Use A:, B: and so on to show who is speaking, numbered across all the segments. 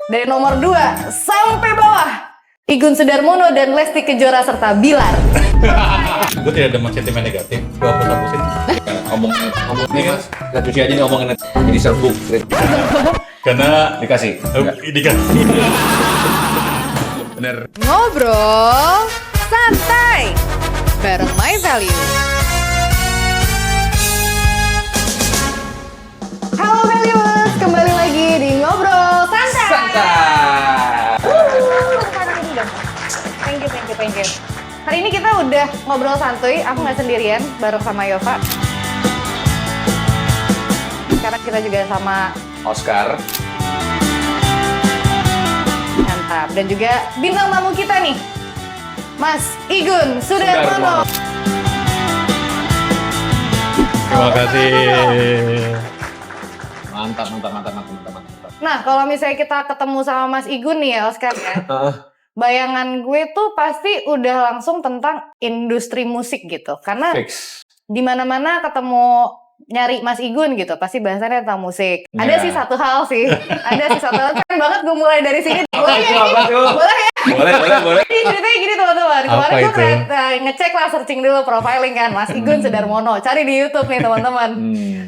A: Dari nomor 2 sampai bawah, Igun Sudarmono dan Lesti Kejora serta Bilar.
B: Gue tidak ada sentimen negatif, gue hapus-hapusin.
C: Ngomong nih mas, kita cuci aja nih ngomongin jadi serbuk.
B: Karena
C: Dikasih.
B: dikasih.
C: Bener.
A: Ngobrol santai bareng My Value. Halo Valuers, kembali lagi di Ngobrol Santai. Thank you. Hari ini kita udah ngobrol santuy, aku nggak sendirian, bareng sama Yova. Karena kita juga sama
C: Oscar.
A: Mantap. Dan juga bintang tamu kita nih, Mas Igun Sudarmono.
B: Terima kasih.
C: Mantap.
A: Nah, kalau misalnya kita ketemu sama Mas Igun nih ya, Oscar ya. Bayangan gue tuh pasti udah langsung tentang industri musik gitu. Karena
C: Fix.
A: di mana-mana ketemu nyari Mas Igun gitu, pasti bahasannya tentang musik. Ada
C: Ya.
A: sih satu hal sih. Kan banget gue mulai dari sini. Boleh ya?
C: Apa tuh?
A: Boleh ya?
C: Boleh.
A: Jadi ceritanya gini teman-teman. Kemarin
B: Apa
A: gue
B: itu?
A: ngecek lah, searching dulu profiling kan Mas Igun Sudarmono. Cari di YouTube nih teman-teman.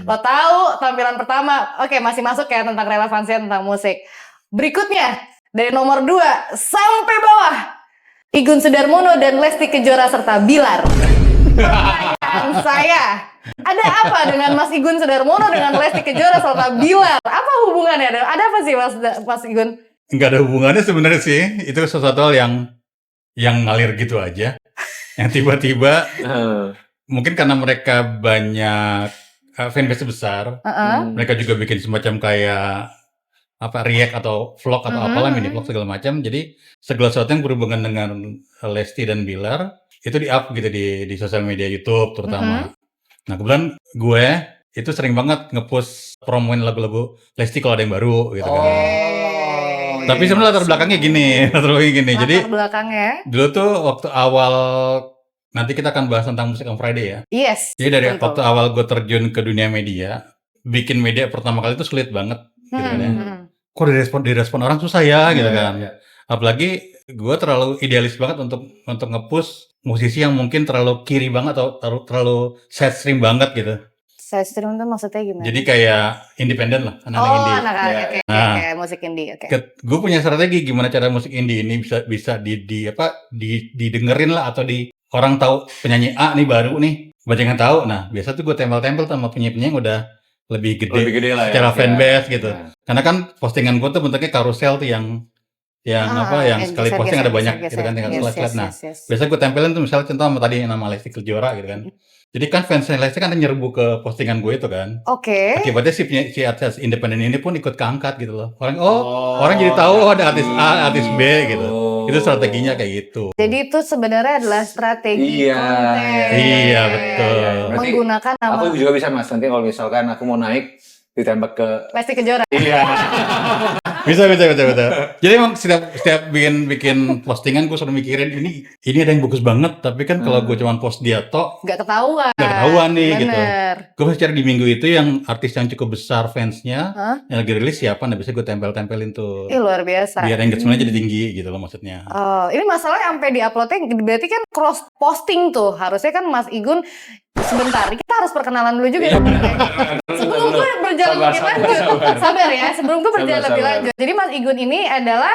A: Lo tahu tampilan pertama, oke masih masuk ya tentang relevansinya tentang musik. Berikutnya dari nomor 2 sampai bawah, Igun Sudarmono dan Lesti Kejora serta Bilar. Pertanyaan saya, ada apa dengan Mas Igun Sudarmono dengan Lesti Kejora serta Bilar? Apa hubungannya? Ada apa sih Mas Igun?
B: Nggak ada hubungannya sebenarnya sih. Itu sesuatu hal yang ngalir gitu aja. Yang tiba-tiba mungkin karena mereka banyak fanbase besar, mereka juga bikin semacam kayak react atau vlog atau apalah, mini vlog segala macam. Jadi segala sesuatu yang berhubungan dengan Lesti dan Bilar itu di-up gitu di sosial media YouTube terutama. Nah, kebetulan gue itu sering banget nge-post promoin lagu-lagu Lesti kalau ada yang baru gitu kan. Tapi sebenarnya latar belakangnya gini. Jadi
A: Latar belakangnya?
B: dulu tuh waktu awal, nanti kita akan bahas tentang Musik on Friday ya.
A: Yes.
B: Jadi dari
A: betul.
B: waktu awal gue terjun ke dunia media, bikin media pertama kali itu sulit banget gitu kan ya. Kok direspon orang susah ya gitu kan. Apalagi gue terlalu idealis banget untuk nge-push musisi yang mungkin terlalu kiri banget atau terlalu mainstream banget gitu.
A: Saya stream tuh maksudnya gimana?
B: Jadi kayak independen lah, anak-anak indie.
A: Oke,
B: Nah.
A: kayak musik indie, oke.
B: Gue punya strategi gimana cara musik indie ini bisa didengerin lah, atau orang tahu penyanyi A nih baru nih, banyak yang tahu. Nah, biasa tuh gue tempel-tempel sama penyanyi yang udah lebih gede
C: lah ya.
B: secara fanbase gitu.
C: Nah.
B: Karena kan postingan gue tuh bentuknya karusel tuh yang sekali posting ada banyak gitu kan, tinggal slide-slide. Nah, biasa gue tempelin tuh misalnya contoh sama tadi nama Lesti Kejora gitu kan. Jadi kan fans Lesti kan nyerbu ke postingan gue itu kan.
A: Oke.
B: Akibatnya si artis independen ini pun ikut keangkat gitu loh. Orang jadi tahu ada artis A, artis B gitu. Itu strateginya kayak gitu.
A: Jadi itu sebenarnya adalah strategi
C: Iya.
A: konten.
B: Iya, betul.
C: Berarti
A: Menggunakan nama
C: Aku juga bisa mas, nanti kalau misalkan aku mau naik ditembak ke.
A: Lesti Kejora.
C: Iya.
B: Bisa. Jadi emang setiap bikin postingan gue selalu mikirin ini ada yang bagus banget, tapi kan kalau gue cuma post dia tok
A: Nggak ketahuan.
B: nggak ketahuan nih gitu.
A: Bener.
B: Gue bisa cari di minggu itu yang artis yang cukup besar fansnya, yang lagi rilis siapa, nah bisa gue tempelin tuh.
A: Ih, luar biasa.
B: Biar engagementnya jadi tinggi gitu loh maksudnya.
A: Oh, ini masalahnya sampai di-uploadnya berarti kan cross posting tuh. Harusnya kan Mas Igun sebentar, kita harus perkenalan dulu juga. Sebelum gue berjalan lebih lanjut. Sabar ya, sebelum gue berjalan lebih lanjut. Jadi Mas Igun ini adalah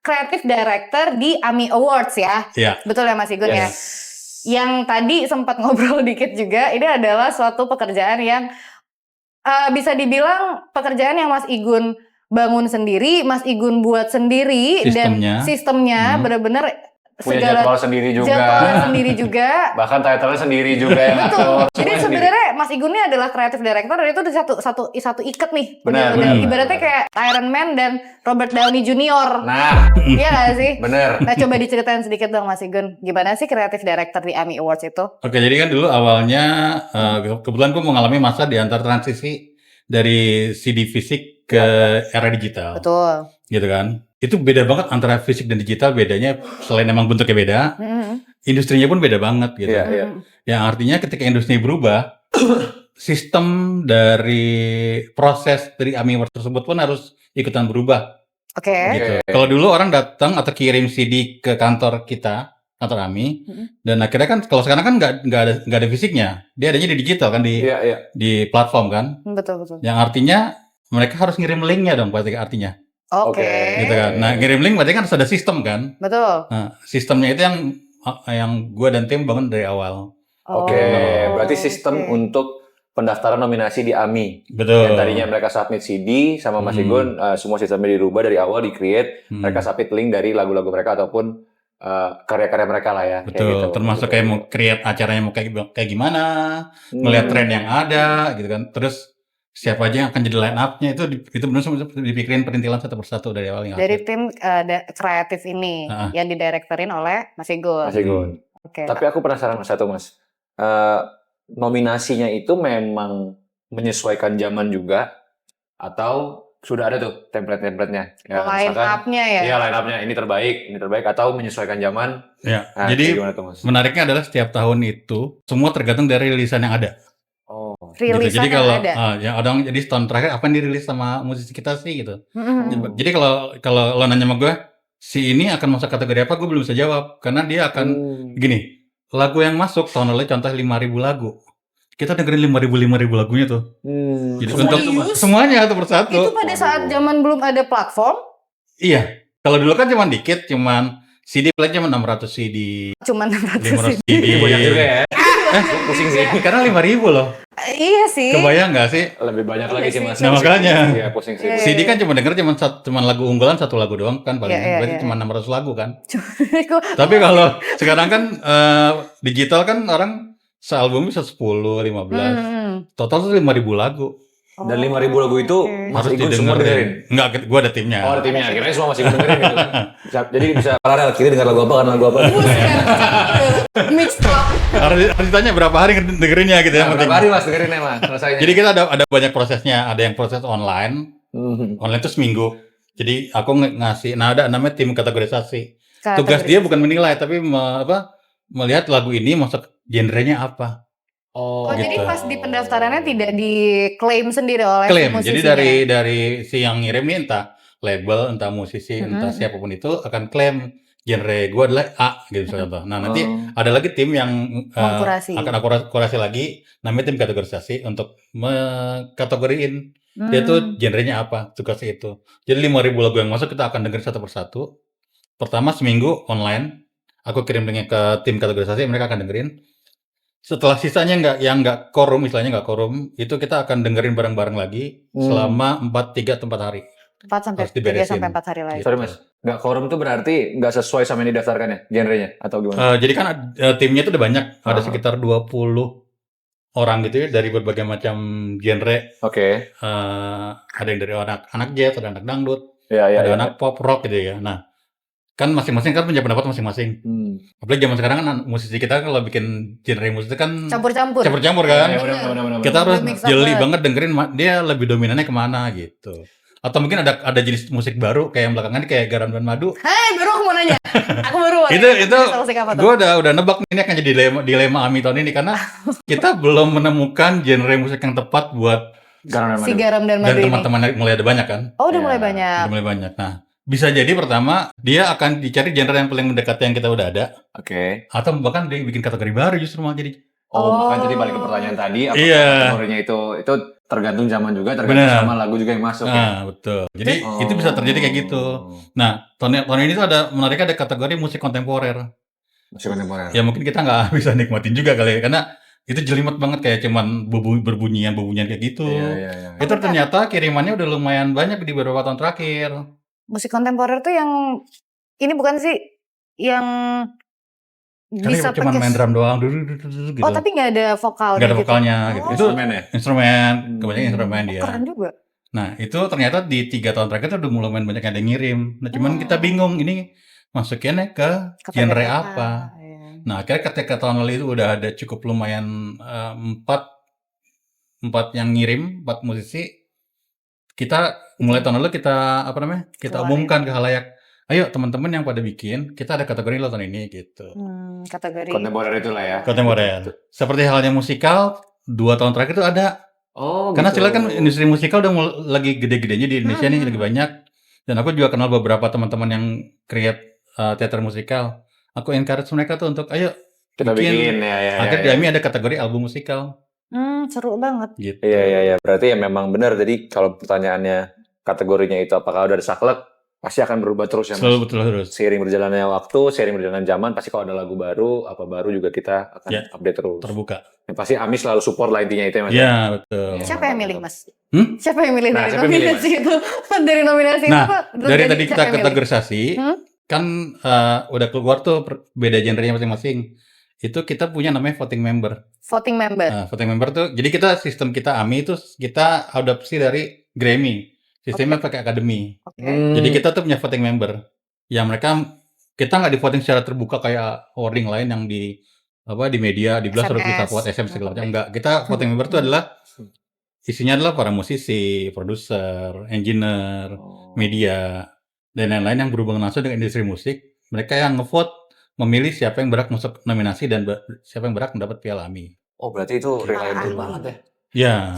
A: Creative Director di AMI Awards ya.
B: Iya.
A: Betul ya Mas Igun ya? Yang tadi sempat ngobrol dikit juga, ini adalah suatu pekerjaan yang bisa dibilang pekerjaan yang Mas Igun bangun sendiri, Mas Igun buat sendiri, dan sistemnya benar-benar
C: Punya jadwal sendiri juga. Bahkan title-nya sendiri juga yang
A: betul.
C: atur.
A: Jadi sebenarnya Mas Igun ini adalah kreatif director dan itu udah satu ikat nih.
C: Benar.
A: Ibaratnya kayak Iron Man dan Robert Downey Jr.
C: Nah,
A: iya gak sih?
C: bener.
A: Nah, coba diceritain sedikit dong Mas Igun, gimana sih kreatif director di AMI Awards itu?
B: Oke, jadi kan dulu awalnya kebetulan gue mengalami masa di antar transisi dari CD fisik ke era digital.
A: Betul.
B: Gitu kan. Itu beda banget antara fisik dan digital, bedanya selain emang bentuknya beda, industrinya pun beda banget gitu. Yang artinya ketika industri berubah, sistem dari proses dari AMI Awards tersebut pun harus ikutan berubah.
A: Oke.
B: Gitu. Kalau dulu orang datang atau kirim CD ke kantor kita, kantor AMI, dan akhirnya kan kalau sekarang kan nggak ada fisiknya, dia adanya di digital kan di platform kan,
A: Betul.
B: yang artinya mereka harus ngirim linknya dong, berarti artinya.
A: Oke.
B: Gitu kan. Nah, ngirim link berarti kan harus ada sistem kan.
A: Betul.
B: Nah, sistemnya itu yang gue dan tim bangun dari awal.
C: Berarti sistem untuk pendaftaran nominasi di AMI.
B: Betul.
C: Yang tadinya mereka submit CD sama Mas Igun, semua sistemnya dirubah dari awal, di-create. Mereka submit link dari lagu-lagu mereka ataupun karya-karya mereka lah ya.
B: Betul.
C: Kayak gitu.
B: Termasuk kayak mau create acaranya mau kayak gimana, melihat tren yang ada, gitu kan. Terus siapa aja yang akan jadi line up-nya itu benar dipikirin perintilan satu persatu dari awal.
A: Dari tim kreatif ini yang didirektorin oleh Mas Igun.
C: Oke. Tapi aku penasaran satu Mas. Nominasinya itu memang menyesuaikan zaman juga atau sudah ada tuh template-templatenya? Ya,
A: line up-nya ya?
C: Iya, line up-nya ini terbaik atau menyesuaikan zaman.
B: Ya, jadi tuh, menariknya adalah setiap tahun itu semua tergantung dari rilisan yang ada.
A: Rilisan
B: gitu. Jadi kalau
A: yang
B: ada jadi tahun terakhir apa yang dirilis sama musisi kita sih gitu. Jadi kalau lo nanya sama gue, si ini akan masuk kategori apa, gue belum bisa jawab karena dia akan gini. Lagu yang masuk tahun lalu contoh 5.000 lagu. Kita dengerin 5.000 lagunya tuh. Jadi untuk semuanya satu persatu.
A: Itu pada saat zaman belum ada platform?
B: Iya. Kalau dulu kan cuma dikit, cuman CD play cuma 600 CD.
A: Cuma 600 CD.
C: Banyak juga ya. Pusing sih.
B: Karena 5.000 loh.
A: Iya sih.
B: Kebayang nggak sih?
C: Lebih banyak lagi sih Mas.
B: Nah makanya.
C: Iya, pusing sih.
B: CD kan cuma denger cuma lagu unggulan satu lagu doang kan paling. Berarti cuma 600 lagu kan. Tapi kalau sekarang kan digital kan orang sealbum bisa 10, 15. Total tuh 5.000 lagu.
C: Dan 5.000 lagu itu
B: harus didengerin. Enggak, gue ada timnya.
C: Oh, ada timnya. Akhirnya semua masih dengerin gitu. Jadi bisa paralel, kiri dengar lagu apa, kan lagu apa.
A: Mix up.
B: Harus ditanya berapa hari dengerinnya gitu ya.
C: Berapa hari Mas dengerinnya Mas? Selesainya.
B: Jadi kita ada banyak prosesnya. Ada yang proses online. Online itu seminggu. Jadi aku ngasih, ada namanya tim kategorisasi. Tugas dia bukan menilai, tapi melihat lagu ini masuk genrenya apa.
A: Gitu. Jadi pas di pendaftarannya tidak diklaim sendiri oleh musisinya.
B: Jadi dari si yang ngirim nih entah label, entah musisi, entah siapapun itu akan klaim genre gue adalah A gitu contoh. Nah nanti ada lagi tim yang akan akurasi lagi, namanya tim kategorisasi untuk mengkategoriin dia tuh genrenya apa, tugasnya itu. Jadi 5.000 lagu yang masuk kita akan dengerin satu persatu. Pertama seminggu online, aku kirim linknya ke tim kategorisasi, mereka akan dengerin. Setelah sisanya nggak korum, nggak korum, itu kita akan dengerin bareng-bareng lagi selama 3 atau 4 hari.
A: 3 sampai 4 hari lagi.
C: Sorry Mas, nggak korum itu berarti nggak sesuai sama yang didaftarkan ya, genrenya atau gimana?
B: Jadi kan timnya itu udah banyak, ada sekitar 20 orang gitu ya dari berbagai macam genre. Ada yang dari anak jazz, ada anak dangdut, ada anak pop rock gitu ya. Nah, kan masing-masing kan punya pendapat masing-masing. Apalagi zaman sekarang kan musisi kita kalau bikin genre musik itu kan campur-campur kan.
C: Bener.
B: Kita harus jeli banget dengerin dia lebih dominannya kemana gitu. Atau mungkin ada jenis musik baru kayak yang belakangan kayak Garam dan Madu.
A: Baru aku mau nanya. Aku baru
B: itu gue udah nebak ini akan jadi dilema AMI tahun ini karena kita belum menemukan genre musik yang tepat buat
A: Garam dan Madu
B: dan teman-teman mulai ada banyak kan.
A: Udah mulai banyak.
B: Nah, bisa jadi pertama dia akan dicari genre yang paling mendekati yang kita udah ada. Atau bahkan dia bikin kategori baru justru malah jadi.
C: Makanya tadi balik ke pertanyaan tadi, kategorinya itu tergantung zaman juga, tergantung sama lagu juga yang masuk.
B: Betul. Jadi itu bisa terjadi kayak gitu. Nah, tahun ini tuh ada kategori musik kontemporer.
C: Musik kontemporer.
B: Ya mungkin kita nggak bisa nikmatin juga kali ya, karena itu jelimet banget kayak cuman berbunyian kayak gitu. Itu ternyata kirimannya udah lumayan banyak di beberapa tahun terakhir.
A: Musik kontemporer tuh yang ini bukan sih yang bisa
B: cuma main drum doang gitu.
A: Tapi nggak ada vokalnya.
B: Nggak ada vokalnya gitu. Itu instrumen, kebanyakan instrumen dia.
A: Keren juga.
B: Nah itu ternyata di 3 tahun terakhir tuh udah mulai banyak yang ngirim. Nah cuman kita bingung ini masukinnya ke genre apa. Nah akhirnya ketika tahun lalu itu udah ada cukup lumayan 4 yang ngirim, 4 musisi. Kita mulai tahun lalu kita umumkan ke khalayak. Ayo teman-teman yang pada bikin, kita ada kategori lo tahun ini gitu.
A: Kategori
C: kontemporer itulah ya.
B: Kontemporer. Seperti halnya musikal, 2 tahun terakhir itu ada. Karena kan industri musikal udah lagi gede-gedenya di Indonesia nih, lagi banyak. Dan aku juga kenal beberapa teman-teman yang create teater musikal. Aku encourage mereka tuh untuk ayo
C: Kita bikin ya.
B: Akhirnya di AMI ada kategori album musikal.
A: Seru banget.
B: Gitu.
C: Iya. Berarti ya memang benar. Jadi kalau pertanyaannya kategorinya itu apakah udah ada saklek, pasti akan berubah terus ya Mas.
B: Selalu betul terus.
C: Seiring berjalannya waktu, seiring berjalannya zaman, pasti kalau ada lagu baru, apa baru juga kita akan update terus.
B: Terbuka.
C: Yang pasti AMI selalu support lah intinya itu ya Mas.
B: Iya, betul.
A: Siapa yang milih Mas?
B: Hmm?
A: Siapa yang milih dari
C: siapa yang milih,
A: nominasi itu? Dari nominasi itu
B: Nah,
A: Pak?
B: dari tadi kita
A: siapa yang milih?
B: kategorisasi, kan udah keluar tuh beda genrenya masing-masing. Itu kita punya namanya voting member.
A: Voting member.
B: Nah, voting member tuh, jadi sistem kita AMI itu kita adopsi dari Grammy. Sistemnya pakai akademi. Jadi kita tuh punya voting member. Yang kita nggak di voting secara terbuka kayak awarding lain yang di media, di blast harus bisa vote SMS segala macam. Enggak, kita voting member tuh adalah isinya adalah para musisi, produser, engineer, media, dan lain-lain yang berhubungan langsung dengan industri musik. Mereka yang ngevote memilih siapa yang berhak masuk nominasi dan siapa yang berhak mendapat Piala AMI.
C: Oh, berarti itu reliable banget ya.
B: Ya.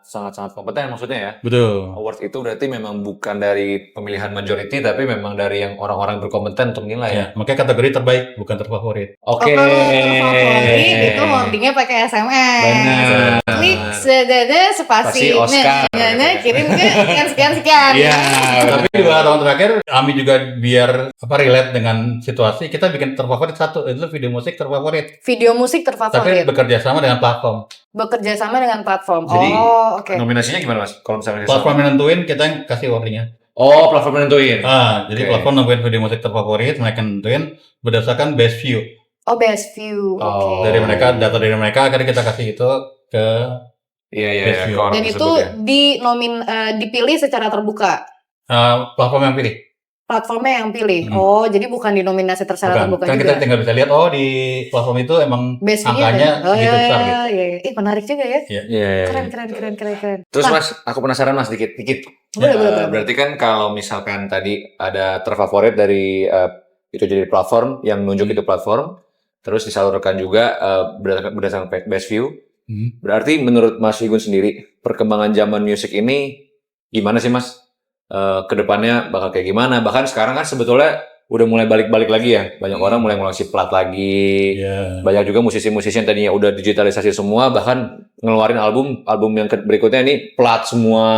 C: Sangat kompeten maksudnya ya.
B: Betul.
C: Award itu berarti memang bukan dari pemilihan majority, tapi memang dari yang orang-orang berkompeten untuk nilai ya.
B: Makanya kategori terbaik, bukan terfavorit.
C: Oke.
A: Kalau terfavorit itu hoardingnya pakai SMS.
B: Benar.
A: Klik spasi
C: Oscar.
A: kirim ke sekian.
B: Iya. Tapi 2 tahun terakhir, AMI juga biar relate dengan situasi, kita bikin terfavorit satu, itu video musik terfavorit.
A: Video musik terfavorit.
B: Tapi bekerja sama dengan platform.
A: Bekerja sama dengan platform.
C: Jadi,
A: oke.
C: Nominasinya gimana Mas? Kalau misalnya
B: Platform yang nentuin, kita yang kasih awardingnya.
C: Oh, platform yang nentuin.
B: Jadi platform nentuin video musik terfavorit, mereka nentuin berdasarkan best view.
A: Oh, best view. Oke.
B: Dari mereka, data dari mereka, akhirnya kita kasih itu ke
C: Iya.
A: Dan itu dipilih secara terbuka.
B: Platform yang pilih.
A: Platformnya yang pilih. Jadi bukan dinominasi secara terbuka
B: kan
A: juga.
B: kita tinggal bisa lihat di platform itu emang
A: best
B: angkanya segitu besar gitu.
A: Iya. Menarik juga ya.
C: Iya.
A: Keren.
C: Terus Mas, aku penasaran Mas dikit.
A: Boleh.
C: Berarti kan kalau misalkan tadi ada terfavorit dari itu jadi platform yang nunjuk itu platform, terus disalurkan juga berdasarkan best view. Berarti menurut Mas Igun sendiri, perkembangan zaman musik ini gimana sih Mas? Kedepannya bakal kayak gimana? Bahkan sekarang kan sebetulnya udah mulai balik-balik lagi ya. Banyak orang mulai ngeluarin plat lagi. Banyak juga musisi-musisi yang tadinya udah digitalisasi semua, bahkan ngeluarin album yang berikutnya ini plat semua.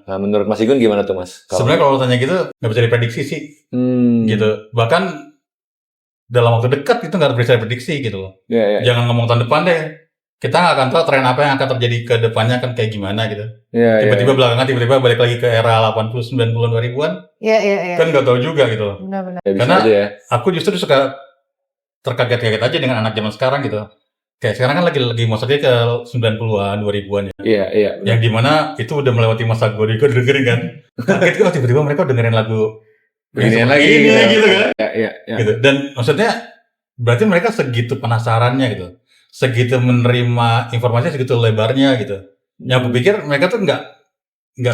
C: Nah, menurut Mas Igun gimana tuh Mas?
B: Sebenarnya kalau tanya gitu nggak bisa diprediksi sih. Gitu. Bahkan dalam waktu dekat itu nggak bisa diprediksi gitu loh. Jangan ngomong tahun depan deh. Kita nggak akan tahu tren apa yang akan terjadi ke depannya kan kayak gimana gitu. Tiba-tiba belakangan tiba-tiba balik lagi ke era 80, 90-an, 2000-an.
A: Iya.
B: Kan nggak tahu juga gitu.
A: Benar.
B: Karena aku justru suka terkaget-kaget aja dengan anak zaman sekarang gitu. Kayak sekarang kan lagi masuknya ke 90-an, 2000-an ya.
C: Iya.
B: Yang dimana itu udah melewati masa gue dengerin kan. Kaget kok tiba-tiba mereka dengerin lagu
C: ini lagi
B: gitu kan.
C: Iya.
B: Gitu. Dan maksudnya berarti mereka segitu penasarannya gitu. Segitu menerima informasi segitu lebarnya gitu. Yang aku pikir mereka tuh nggak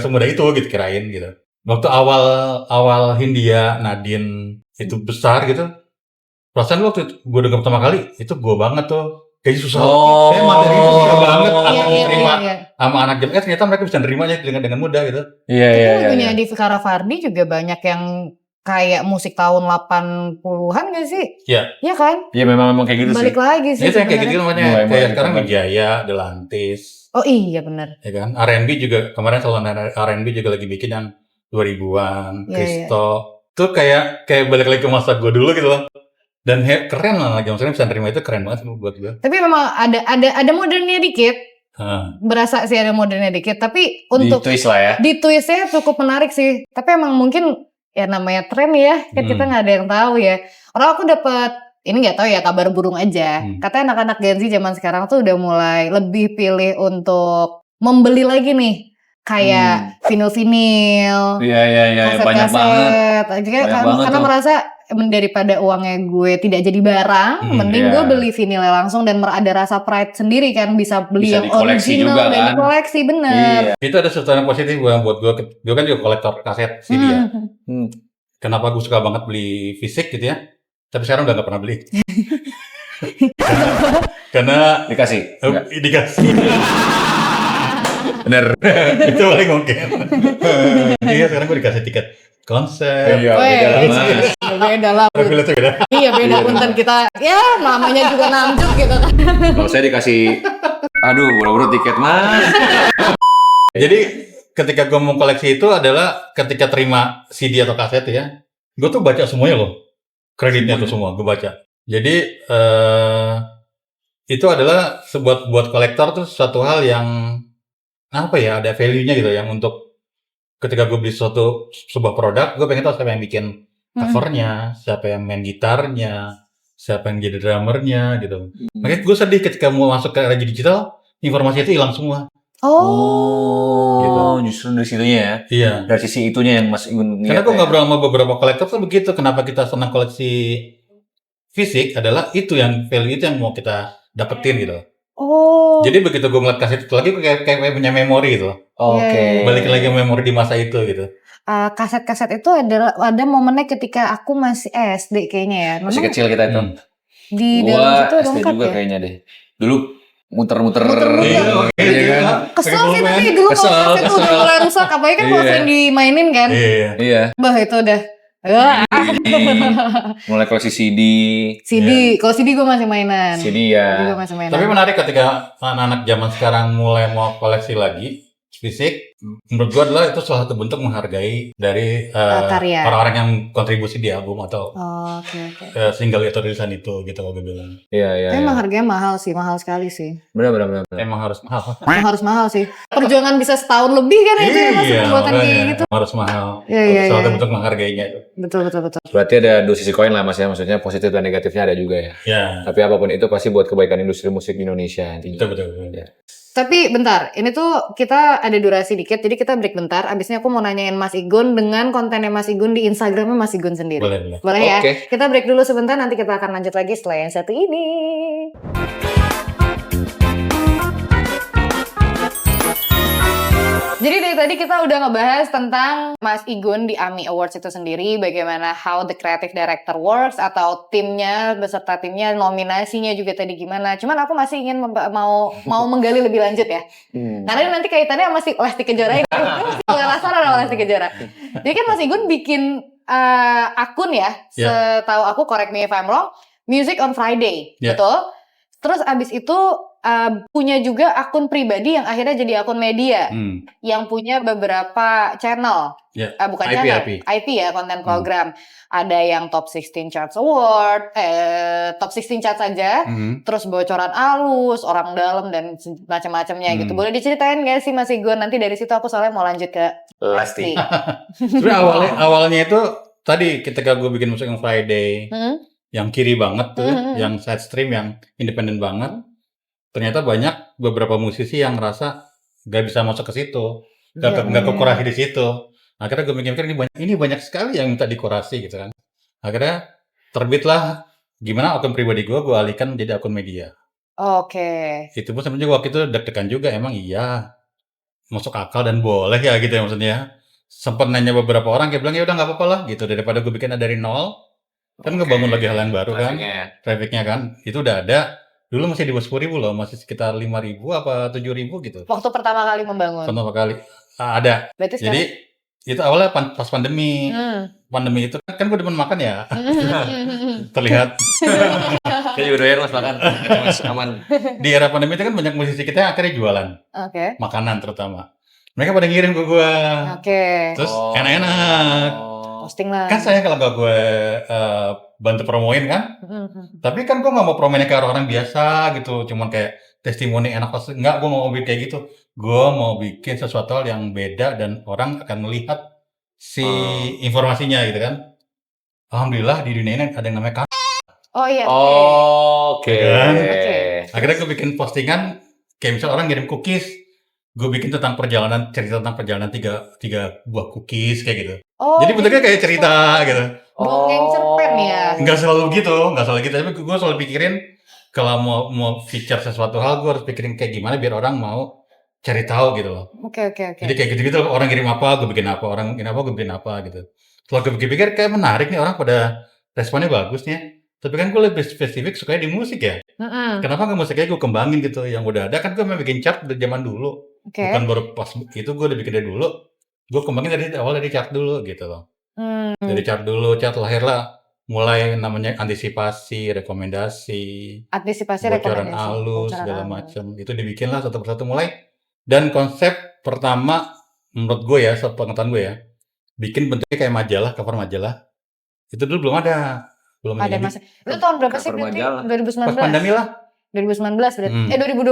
B: semudah itu gitu kirain gitu. Waktu awal Hindia Nadine itu besar gitu. Perasaan waktu gue denger pertama kali itu gue banget tuh. Kayaknya susah. Saya materi itu susah banget aku terima sama anak jam. Ternyata mereka bisa nerimanya dengan mudah gitu.
A: Iya. Lagunya di Fikara Fardi juga banyak yang kayak musik tahun 80-an gak sih? Iya kan?
C: Iya memang kayak gitu
A: Balik
C: sih.
A: lagi sih.
B: Itu yang kayak gitu namanya. Kayak sekarang Wijaya, Delantis.
A: Oh iya benar.
B: Ya kan? R&B juga kemarin selalu R&B juga lagi bikin yang 2000-an, Kristo. Itu kayak balik lagi ke masa gue dulu gitu loh. Dan keren lah lagi maksudnya bisa nerima itu keren banget buat gue.
A: Tapi memang ada modernnya dikit. Berasa sih ada modernnya dikit, tapi untuk
C: di twist lah ya.
A: Di twistnya cukup menarik sih. Tapi emang mungkin ya namanya tren ya, kan kita nggak ada yang tahu ya. Orang aku dapat ini nggak tahu ya kabar burung aja. Katanya anak-anak Gen Z zaman sekarang tuh udah mulai lebih pilih untuk membeli lagi nih, kayak vinil.
C: Iya, banyak banget.
A: Karena merasa daripada uangnya gue tidak jadi barang, mending gue beli vinilnya langsung dan ada rasa pride sendiri kan, bisa beli yang original juga, dan dikoleksi bener.
B: Iya. Itu ada sesuatu yang positif buat gue. Gue kan juga kolektor kaset CD ya. Kenapa gue suka banget beli fisik gitu ya? Tapi sekarang udah gak pernah beli. karena
C: dikasih. Bener.
B: Itu paling mungkin. Iya, sekarang gue dikasih tiket konser.
C: Iya, beda lah, Mas.
A: Beda lah.
B: Privilege beda.
A: Iya beda punten kita. Ya namanya juga namjuk gitu kan.
C: Kalau saya dikasih, aduh, buru-buru tiket, Mas.
B: Jadi ketika gue mau koleksi itu adalah ketika terima CD atau kaset ya, gue tuh baca semuanya loh, kreditnya tuh semua gue baca. Jadi itu adalah buat kolektor tuh suatu hal yang apa ya, ada value-nya gitu, yang untuk ketika gue beli sebuah produk, gue pengen tahu siapa yang bikin covernya, siapa yang main gitarnya, siapa yang jadi drummernya gitu. Makanya gue sedih ketika mau masuk ke era digital, informasi itu hilang semua.
C: Oh, justru dari situnya ya.
B: Iya.
C: Dari sisi itunya yang Mas Igun
B: Karena
C: lihat
B: gue
C: ya.
B: ngobrol sama beberapa kolektor tuh begitu. Kenapa kita senang koleksi fisik adalah itu yang value itu yang mau kita dapetin gitu.
A: Oh.
B: Jadi begitu gue ngeliat kaset itu lagi, gue kayak punya memori gitu.
C: Oke.
B: Balik lagi ke memori di masa itu gitu.
A: Kaset-kaset itu ada momennya ketika aku masih SD kayaknya ya.
C: Masih
A: Memang
C: kecil kita itu.
A: di dalam
C: Gua
A: situ ada
C: SD
A: lengkap
C: juga
A: ya.
C: kayaknya deh. Dulu muter-muter.
B: Iya kan?
A: Kesel sih tapi dulu kalau
C: Kesel,
A: kaset tuh udah
C: kesel.
A: mulai rusak. Apalagi kan kalau
C: Iya.
A: sering dimainin kan.
B: Iya.
C: Iya.
A: Bah itu udah.
C: Mulai koleksi CD.
A: CD, kalau CD gue masih mainan.
C: CD
A: CD
C: ya.
A: gue masih mainan.
B: Tapi menarik ketika anak-anak zaman sekarang mulai mau koleksi lagi fisik, menurut gue adalah itu salah satu bentuk menghargai dari
A: Karya.
B: orang-orang yang kontribusi di album atau
A: Oke.
B: single atau rilisan itu gitu kalau gue bilang.
C: Iya, iya.
A: Tapi emang harganya mahal sekali sih.
C: Benar.
B: Emang harus mahal.
A: Emang harus mahal sih. Perjuangan bisa setahun lebih kan itu ya mas pembuatan kayak
B: makanya
A: gitu.
B: harus mahal.
A: Iya.
B: Salah satu bentuk menghargainya itu.
A: Betul.
C: Berarti ada dua sisi koin lah Mas ya. Maksudnya positif dan negatifnya ada juga ya.
B: Ya,
C: Tapi apapun itu pasti buat kebaikan industri musik di Indonesia intinya.
B: betul.
C: Ya.
A: Tapi bentar, ini tuh kita ada durasi dikit, jadi kita break bentar. Abisnya aku mau nanyain Mas Igun dengan kontennya Mas Igun di Instagramnya Mas Igun sendiri.
B: Boleh.
A: Boleh ya?
C: Oke.
A: Kita break dulu sebentar, nanti kita akan lanjut lagi setelah yang satu ini. Jadi dari tadi kita udah ngebahas tentang Mas Igun di AMI Awards itu sendiri, bagaimana how the creative director works, atau timnya, beserta timnya, nominasinya juga tadi gimana. Cuman aku masih ingin mau menggali lebih lanjut ya. Karena ini nanti kaitannya sama si Lesti Kejora ini. Penasaran sama Lesti Kejora. Jadi kan Mas Igun bikin akun ya, setahu aku, correct me if I'm wrong, Music on Friday, betul? Terus abis itu punya juga akun pribadi yang akhirnya jadi akun media yang punya beberapa channel, bukan channel, IP ya, konten program. Ada yang Top 16 Charts Award, Top 16 Charts aja, terus bocoran alus, orang dalam dan macam-macamnya gitu. Boleh diceritain nggak sih Mas Igun? Nanti dari situ aku soalnya mau lanjut ke Lesti.
B: Sebenarnya awalnya itu tadi ketika gue bikin Music on Friday, yang kiri banget tuh, yang side stream, yang independen banget. Ternyata banyak beberapa musisi yang ngerasa gak bisa masuk ke situ, gak kekurasi di situ. Akhirnya gue mikir ini banyak sekali yang minta dikurasi gitu kan. Akhirnya terbitlah gimana akun pribadi gue alihkan menjadi akun media.
A: Oke.
B: Itu pun sebenarnya waktu itu deg-degan juga, emang iya masuk akal dan boleh ya gitu ya maksudnya. Sempat nanya beberapa orang, kayak bilang ya udah nggak apa-apa lah gitu, daripada gue bikin dari nol. Kan ngebangun lagi hal yang baru kan, trafficnya kan, itu udah ada. Dulu masih di bawah 10.000 loh, masih sekitar 5.000 apa 7.000 gitu.
A: Waktu pertama kali membangun.
B: Pertama kali ada.
A: Berarti
B: jadi itu awalnya pas pandemi. Pandemi itu kan gue demen makan ya. Terlihat.
C: Saya juga doyan Mas makan. Mas aman.
B: Di era pandemi itu kan banyak musisi kita yang akhirnya jualan. Makanan terutama. Mereka pada ngirim ke gue. Terus enak-enak.
A: Posting lah.
B: Kan saya kalau gak gue bantu promoin kan, tapi kan gue gak mau promoinnya kayak orang biasa gitu, cuman kayak testimoni enak pas enggak, gue mau bikin kayak gitu. Gue mau bikin sesuatu hal yang beda dan orang akan melihat si informasinya gitu kan. Alhamdulillah di dunia ini ada yang namanya
C: Oke.
B: Akhirnya gue bikin postingan kayak misal orang ngirim cookies, gue bikin tentang cerita tentang perjalanan tiga buah cookies kayak gitu. Jadi bentuknya kayak cerita gitu.
A: Dongeng cerpen ya.
B: Nggak selalu gitu. Tapi gue selalu pikirin kalau mau feature sesuatu hal, gue harus pikirin kayak gimana biar orang mau cari tahu gitu loh.
A: Oke.
B: Jadi kayak gitu-gitu, orang kirim apa, gue bikin apa, orang kirim apa, gue bikin apa gitu. Setelah gue pikir kayak menarik nih, orang pada responnya bagus nih. Tapi kan gue lebih spesifik sukanya di musik ya. Kenapa nggak musiknya gue kembangin gitu? Yang udah ada kan gue memang bikin chart dari zaman dulu.
A: Oke.
B: Bukan baru pas itu gue udah bikin dari dulu. Gue kembangin dari awal dari chart dulu gitu loh. Dari chart dulu, chart lahirlah mulai namanya antisipasi, rekomendasi, bocoran halus segala macam. Itu dibikinlah satu persatu mulai. Dan konsep pertama menurut gue ya, sepengetahuan gue ya, bikin bentuknya kayak majalah, cover majalah. Itu dulu belum ada.
A: Ada masa. Itu tahun berapa sih berarti? 2019.
B: Pas pandemi lah.
A: 2019 berarti.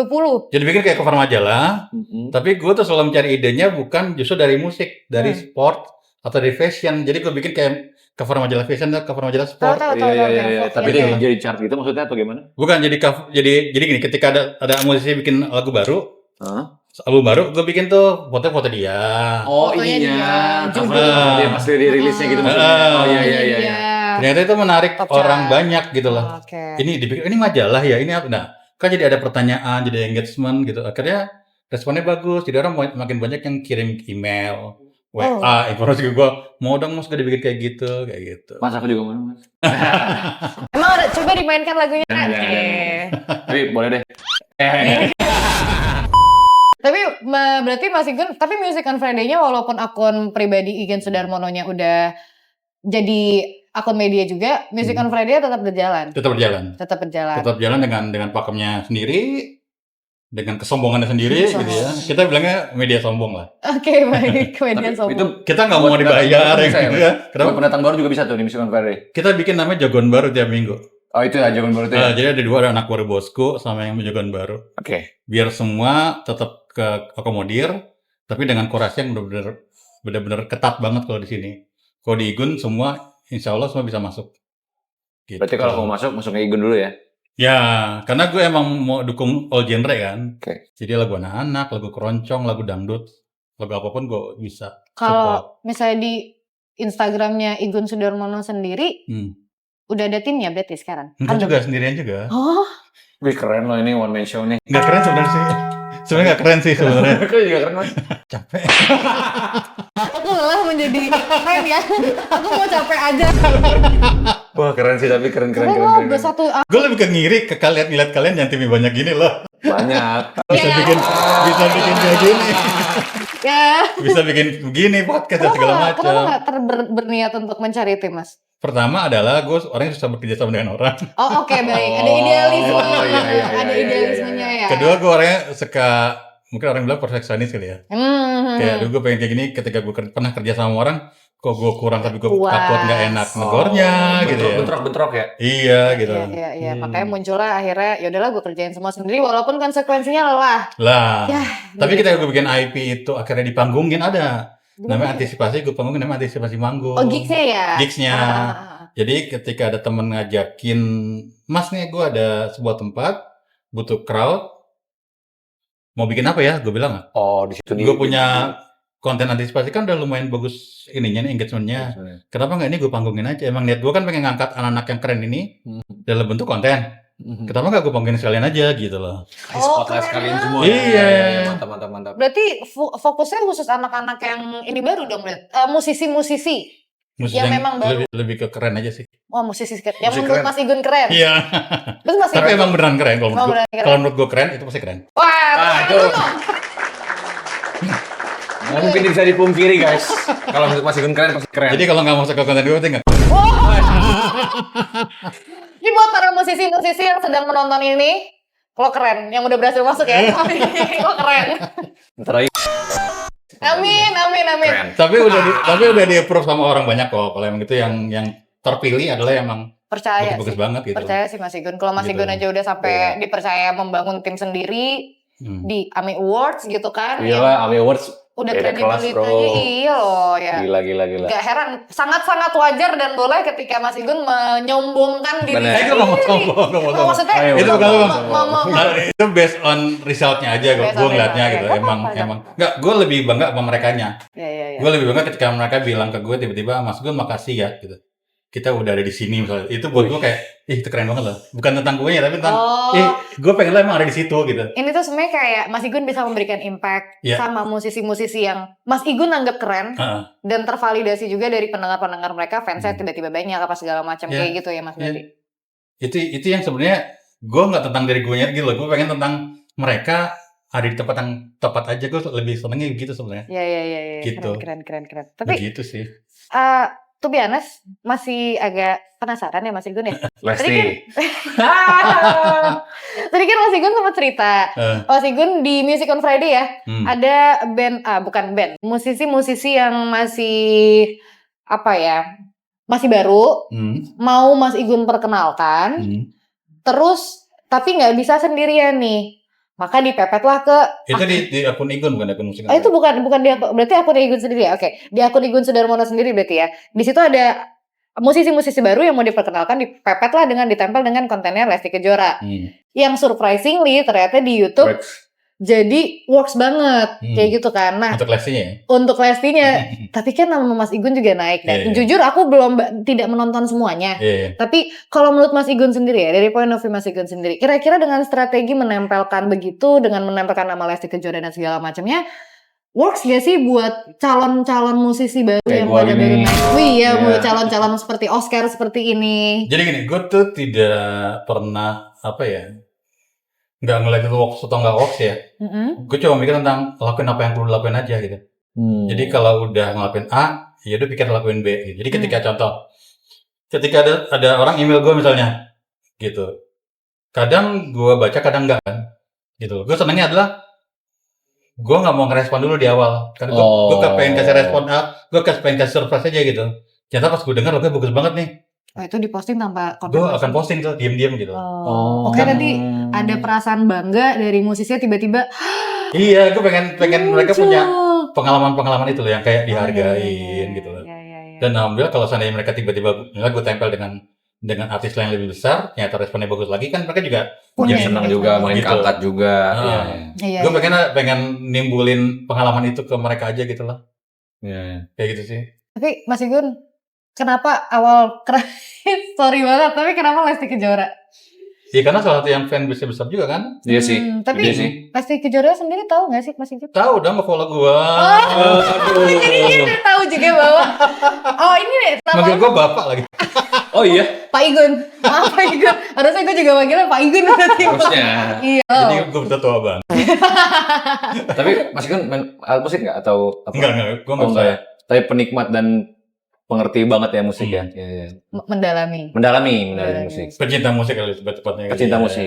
A: 2020.
B: Jadi bikin kayak cover majalah. Tapi gue tuh selalu mencari idenya bukan justru dari musik, dari sport atau dari fashion. Jadi gue bikin kayak cover majalah fashion atau cover majalah sport.
C: Iya. Tapi jadi chart gitu maksudnya atau gimana?
B: Bukan jadi gini, ketika ada musisi bikin lagu baru, album baru, gue bikin tuh foto-foto dia.
C: Oh iya, cover pas dirilisnya gitu maksudnya. Oh iya.
B: Ternyata itu menarik orang banyak gitu loh. Ini dipikir ini majalah ya, ini apa? Nah, kan jadi ada pertanyaan, jadi engagement gitu. Akhirnya responnya bagus. Jadi orang makin banyak yang kirim email, WA, informasi ke gue, mau dong mas gue dibikin kayak gitu.
C: Mas aku juga mau mas.
A: Emang ada, coba dimainkan lagunya.
C: Tapi boleh deh.
A: Tapi berarti Mas Igun, tapi Music on Friday-nya walaupun akun pribadi Igen Sudarmono-nya udah jadi akun media juga, Music on Friday tetap berjalan. Tetap berjalan
B: dengan pakemnya sendiri, dengan kesombongannya sendiri gitu ya. Kita bilangnya media sombong lah.
A: Oke, baik, media sombong.
B: Itu kita nggak mau dibayar gitu ya.
C: Buat pendatang baru juga bisa tuh di Music on Friday.
B: Kita bikin namanya jagoan baru tiap minggu.
C: Oh itu ya jagoan baru tuh ya.
B: Jadi ada dua, ada anak baru bosku sama yang jagoan baru.
C: Oke.
B: Biar semua tetap akomodir, tapi dengan kurasi yang benar-benar ketat banget kalau di sini. Kalau di Igun semua, insya Allah semua bisa masuk.
C: Gitu. Berarti kalau mau masuk ke Igun dulu ya?
B: Ya, karena gue emang mau dukung all genre kan.
C: Oke.
B: Jadi lagu anak-anak, lagu keroncong, lagu dangdut, lagu apapun gue bisa.
A: Kalau misalnya di Instagramnya Igun Sudarmono sendiri, udah ada timnya berarti sekarang?
B: Enggak juga, sendirian juga.
A: Oh.
C: Wih keren loh ini one man show nih.
B: Nggak keren sebenarnya sih. Sebenarnya nggak keren sih sebenarnya.
C: Aku juga keren mas.
B: Capek.
A: Aku lelah menjadi keren ya. Aku mau capek aja.
C: Wah keren sih tapi keren.
B: Gue lebih ke ngiri ke kalian, ngeliat kalian yang timnya banyak gini loh.
C: Banyak.
B: Bisa bikin kayak gini.
A: Ya.
B: Bisa bikin begini podcast dan segala macam.
A: Kenapa nggak berniat untuk mencari tim mas?
B: Pertama adalah gue orang yang susah bekerja sama dengan orang.
A: Oh oke, baik. Ada idealisme. Ada idealismenya ya.
B: Kedua gue orangnya suka, mungkin orang bilang perfeksionis kali ya. Kayak dulu gue pengen kayak gini ketika gue pernah kerja sama orang, kok gue kurang tapi gue takut nggak enak negornya gitu ya.
C: Bentrok ya.
B: Iya gitu.
A: Iya. Makanya muncullah akhirnya ya udahlah gue kerjain semua sendiri walaupun konsekuensinya lelah.
B: Ya, tapi ketika gue bikin IP itu akhirnya dipanggungin ada. Namanya antisipasi, gue panggungin namanya antisipasi manggung.
A: Oh gigsnya ya?
B: Gigsnya. Jadi ketika ada temen ngajakin, mas nih gue ada sebuah tempat, butuh crowd, mau bikin apa ya? Gue bilang,
C: di situ
B: gue punya konten antisipasi kan udah lumayan bagus ininya nih, engagementnya. Kenapa nggak ini gue panggungin aja? Emang niat gue kan pengen ngangkat anak-anak yang keren ini dalam bentuk konten. Kenapa nggak gue panggungin sekalian aja gitu loh?
C: Spotlight sekalian semua.
B: Iya.
C: Mantap.
A: Berarti fokusnya khusus anak-anak yang ini baru dong, musisi-musisi. Yang memang baru.
B: Lebih ke keren aja sih.
A: Wah, musisi keren. Yang menurut Mas Igun keren.
B: Iya. Tapi emang beneran keren kalau menurut gue keren itu pasti keren.
A: Wah,
C: itu. Nggak mungkin bisa dipungkiri guys. Kalau menurut Mas Igun keren pasti keren.
B: Jadi kalau nggak masuk ke konten gue berarti nggak.
A: Ini buat para musisi-musisi yang sedang menonton ini, lo keren. Yang udah berhasil masuk ya. Lo keren.
C: Ntar lagi.
A: Amin.
C: Keren.
B: Tapi udah di-approve sama orang banyak kok. Kalau emang itu yang terpilih adalah emang
A: percaya
B: bagus
A: sih.
B: Banget gitu.
A: Percaya sih Mas Igun. Kalau Mas Igun aja udah sampai dipercaya membangun tim sendiri di AMI Awards gitu kan.
C: Iya, AMI Awards
A: udah kredibilitasnya iya loh ya.
C: Gila.
A: Gak heran, sangat-sangat wajar dan boleh ketika Mas Igun menyombongkan diri sendiri.
B: Itu nggak mau sombong.
A: Maksudnya
B: itu bukan itu based on resultnya aja gue ngeliatnya gitu. Emang nggak, gue lebih bangga sama merekanya.
A: Iya.
B: Gue lebih bangga ketika mereka bilang ke gue tiba-tiba, Mas Gun makasih ya gitu. Kita udah ada di sini misalnya. Itu buat gue kayak, itu keren banget loh. Bukan tentang gue nya, tapi tentang, gue pengen lo emang ada di situ gitu.
A: Ini tuh sebenarnya kayak Mas Igun bisa memberikan impact sama musisi-musisi yang Mas Igun anggap keren dan tervalidasi juga dari pendengar-pendengar mereka, fansnya tiba-tiba banyak apa segala macam kayak gitu ya Mas Berarti.
B: Itu yang sebenarnya gue nggak tentang dari gue nya gitu loh. Gue pengen tentang mereka ada di tempat yang tepat aja, gue lebih senengnya gitu sebenarnya.
A: Iya.
B: Gitu.
A: Keren. Tapi
B: Begitu sih.
A: to be honest, masih agak penasaran ya Mas Igun ya.
C: Lesti.
A: Tadi kan Mas Igun sempat cerita, Mas Igun di Music on Friday ya, ada band, bukan band, musisi-musisi yang masih masih baru, mau Mas Igun perkenalkan, terus tapi nggak bisa sendirian nih, maka dipepetlah ke.
B: Itu di akun Igun, bukan akun musik.
A: Itu bukan di akun, berarti akun Igun sendiri ya? Oke, di akun Igun Sudarmono sendiri berarti ya. Di situ ada musisi-musisi baru yang mau diperkenalkan, dipepet lah dengan ditempel dengan kontennya Lesti Kejora. Yang surprisingly ternyata di YouTube jadi works banget kayak gitu kan. Nah, untuk Lestinya. Tapi kan nama Mas Igun juga naik dan jujur aku tidak menonton semuanya. Tapi kalau menurut Mas Igun sendiri ya, dari point of view Mas Igun sendiri, kira-kira dengan strategi menempelkan begitu, dengan menempelkan nama Lesti Kejora dan segala macamnya, works gak sih buat calon-calon musisi baru yang pada baru naik? Buat calon-calon seperti Oscar seperti ini.
B: Jadi gini, gue tuh tidak pernah nggak ngeliat itu works atau nggak works ya. Gue cuma mikir tentang lakuin apa yang perlu lakuin aja gitu. Jadi kalau udah ngelakuin A, ya udah pikir lakuin B. Gitu. Jadi ketika ada orang email gue misalnya, gitu. Kadang gue baca, kadang enggak kan. Gitu. Gue senangnya adalah gue nggak mau ngerespon dulu di awal. Karena gue pengen kasih respon A, gue pengen kasih surprise aja gitu. Ternyata pas gue dengar lagunya bagus banget nih.
A: Itu diposting tanpa
B: konten. Gue akan posting tuh, diam-diam gitu.
A: Oke, nanti ada perasaan bangga dari musisinya tiba-tiba.
B: Iya, gue pengen mereka punya pengalaman-pengalaman itu loh yang kayak dihargain gitu loh. Dan alhamdulillah kalau seandainya mereka tiba-tiba gue tempel dengan artis lain lebih besar, ternyata responnya bagus lagi kan mereka juga
C: senang juga, main gitu. Keangkat juga.
B: Gue pengen nimbulin pengalaman itu ke mereka aja gitu loh. Kayak gitu sih.
A: Tapi Mas Igun, kenapa sorry banget, tapi kenapa Lesti Kejora?
B: Iya karena salah satu yang fan besar juga kan.
C: Iya sih.
A: Tapi Lesti Kejora sendiri tahu nggak sih Mas Igun?
B: Tahu dong, nge-follow gua.
A: Jadi dia udah tahu juga bahwa ini nih.
B: Manggil gua bapak lagi.
C: Oh iya.
A: Pak Igun. Maaf Pak Igun. Harusnya gua juga manggilnya Pak Igun berarti.
C: Harusnya.
A: Iya.
B: Jadi gua udah tua banget.
C: Tapi Mas Igun main alat musik nggak atau apa?
B: Enggak, gua nggak bisa.
C: Tapi penikmat dan pengerti banget ya musik ya.
A: Mendalami
C: musik.
B: Pecinta musik kali tepatnya.
C: Pecinta musik.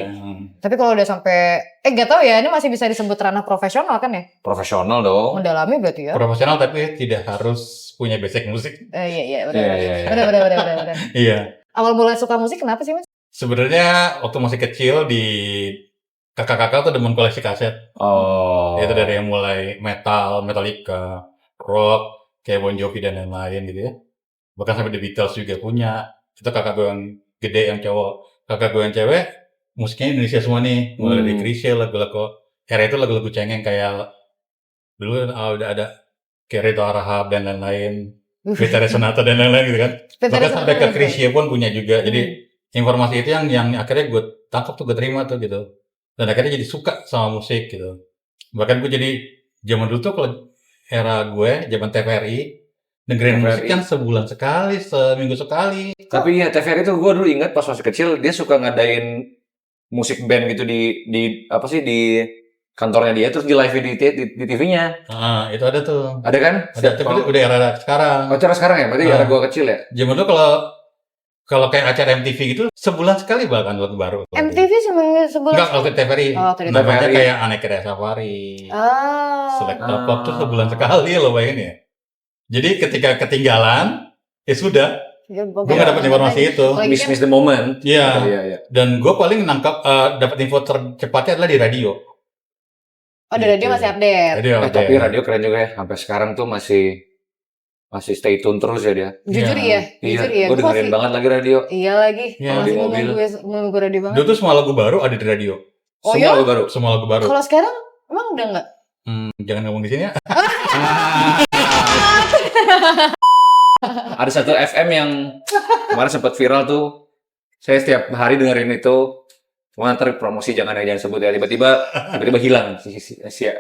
A: Tapi kalau udah sampai gak tahu ya, ini masih bisa disebut ranah profesional kan ya?
C: Profesional dong.
A: Mendalami berarti ya.
B: Profesional tapi tidak harus punya basic musik.
A: Iya, benar.
B: Iya.
A: Awal mulai suka musik kenapa sih Mas?
B: Sebenarnya waktu masih kecil di kakak-kakak tuh demen koleksi kaset. Itu dari yang mulai metal, Metallica, rock, kayak Bon Jovi dan lain-lain gitu ya. Bahkan sampai The Beatles juga punya. Itu kakak gue yang gede yang cowok. Kakak gue yang cewek, musiknya Indonesia semua nih. Mulai dari Chrisye, lagu-lagu era itu lagu-lagu cengeng kayak dulu udah ada kayak Rito Harahap dan lain-lain. Betara Sonata dan lain-lain gitu kan. Bahkan sampai ke Chrisye pun punya juga. Jadi informasi itu yang akhirnya gue tangkap tuh, gue terima tuh gitu. Dan akhirnya jadi suka sama musik gitu. Bahkan gue jadi zaman dulu tuh kalau era gue, zaman TVRI, dengerin musik kan sebulan sekali, seminggu sekali.
C: Tapi ya TVRI itu gue dulu ingat pas masih kecil, dia suka ngadain musik band gitu di kantornya dia, terus di live di TV-nya.
B: Itu ada tuh.
C: Ada kan?
B: Ada, tapi udah era sekarang.
C: Era sekarang ya? Berarti era gue kecil ya?
B: Zaman dulu kalau kayak acara MTV gitu, sebulan sekali bahkan lagu baru.
A: MTV sebulan?
B: Enggak, kalau TVRI. Namanya kayak Aneka Safari. Select Top tuh sebulan sekali loh bayangin ya. Jadi ketika ketinggalan, ya sudah. Gue gak dapet informasi itu.
C: Miss the moment.
B: Iya. Dan gue paling dapat info tercepatnya adalah di radio.
A: Di radio masih update.
C: Tapi radio keren juga ya. Sampai sekarang tuh masih stay tune terus ya dia.
A: Jujur iya.
C: Gue dengerin banget lagi radio.
A: Iya lagi.
C: Di mobil.
A: Menunggu radio banget.
B: Dulu tuh semua lagu baru ada di radio. Semua lagu baru.
A: Kalau sekarang emang udah nggak?
B: Jangan ngomong di sini ya.
C: Ada satu FM yang kemarin sempat viral tuh. Saya setiap hari dengerin itu. Cuma ntar promosi jangan sebut ya. Tiba-tiba hilang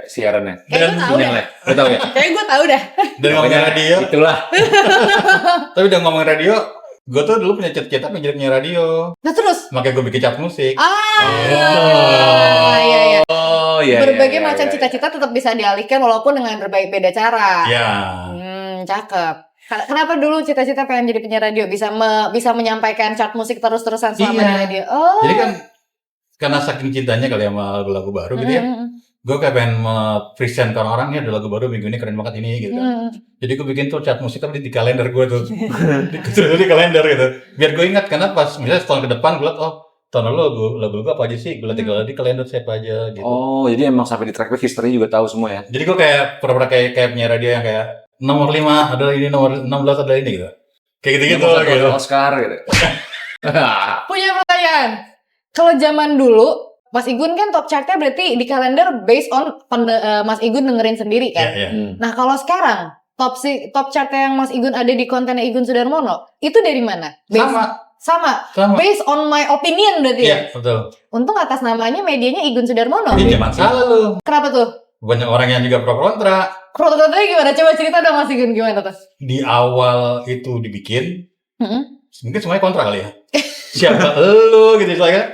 C: siarannya.
A: Kayak gue tahu dah.
C: Lo tahu ya?
A: Kayak gue tahu dah.
B: Dan ngomongin radio.
C: Itulah.
B: Tapi udah ngomongin radio, gue tuh dulu punya cita-cita pengen jadi penyiar radio.
A: Nah terus?
B: Makanya gue bikin cap musik.
A: Iya.
C: iya.
A: berbagai macam cita-cita tetap bisa dialihkan walaupun dengan berbagai beda cara.
B: Ya.
A: Cakep. Kenapa dulu cita-cita pengen jadi penyiar radio? Bisa menyampaikan chart musik terus-terusan selama di radio. Oh.
B: Jadi kan karena saking cintanya kali sama lagu-lagu baru gitu ya. Gue kayak pengen present ke orang-orang, ya ada lagu baru minggu ini keren banget ini gitu. Jadi gue bikin tuh chart musik tapi di kalender gue tuh. di kalender gitu. Biar gue ingat, karena pas misalnya setahun ke depan gue liat, oh tahun lalu lagu apa aja sih, gue liat tinggal di kalender siapa aja gitu.
C: Oh, jadi emang sampai di track back history juga tahu semua ya?
B: Jadi gue kayak pura-pura kayak penyiar radio yang kayak nomor 5 ada ini, nomor 16 ada ini gitu. Kayak gitu-gitu gitu.
C: Oscar gitu.
A: Punya pertanyaan. Kalau zaman dulu, Mas Igun kan top chartnya berarti di kalender based on Mas Igun dengerin sendiri kan?
B: Iya.
A: Nah kalau sekarang, top chartnya yang Mas Igun ada di kontennya Igun Sudarmono, itu dari mana? Sama. Based on my opinion berarti ya?
B: Iya, betul.
A: Untung atas namanya medianya Igun Sudarmono.
B: Ini jangan salah lu.
A: Kenapa tuh?
B: Banyak orang yang juga pro kontra.
A: Pro-kontranya gimana? Coba cerita dong Mas Igun, gimana tuh?
B: Di awal itu dibikin, mungkin semuanya kontra kali ya. Siapa elu gitu istilahnya.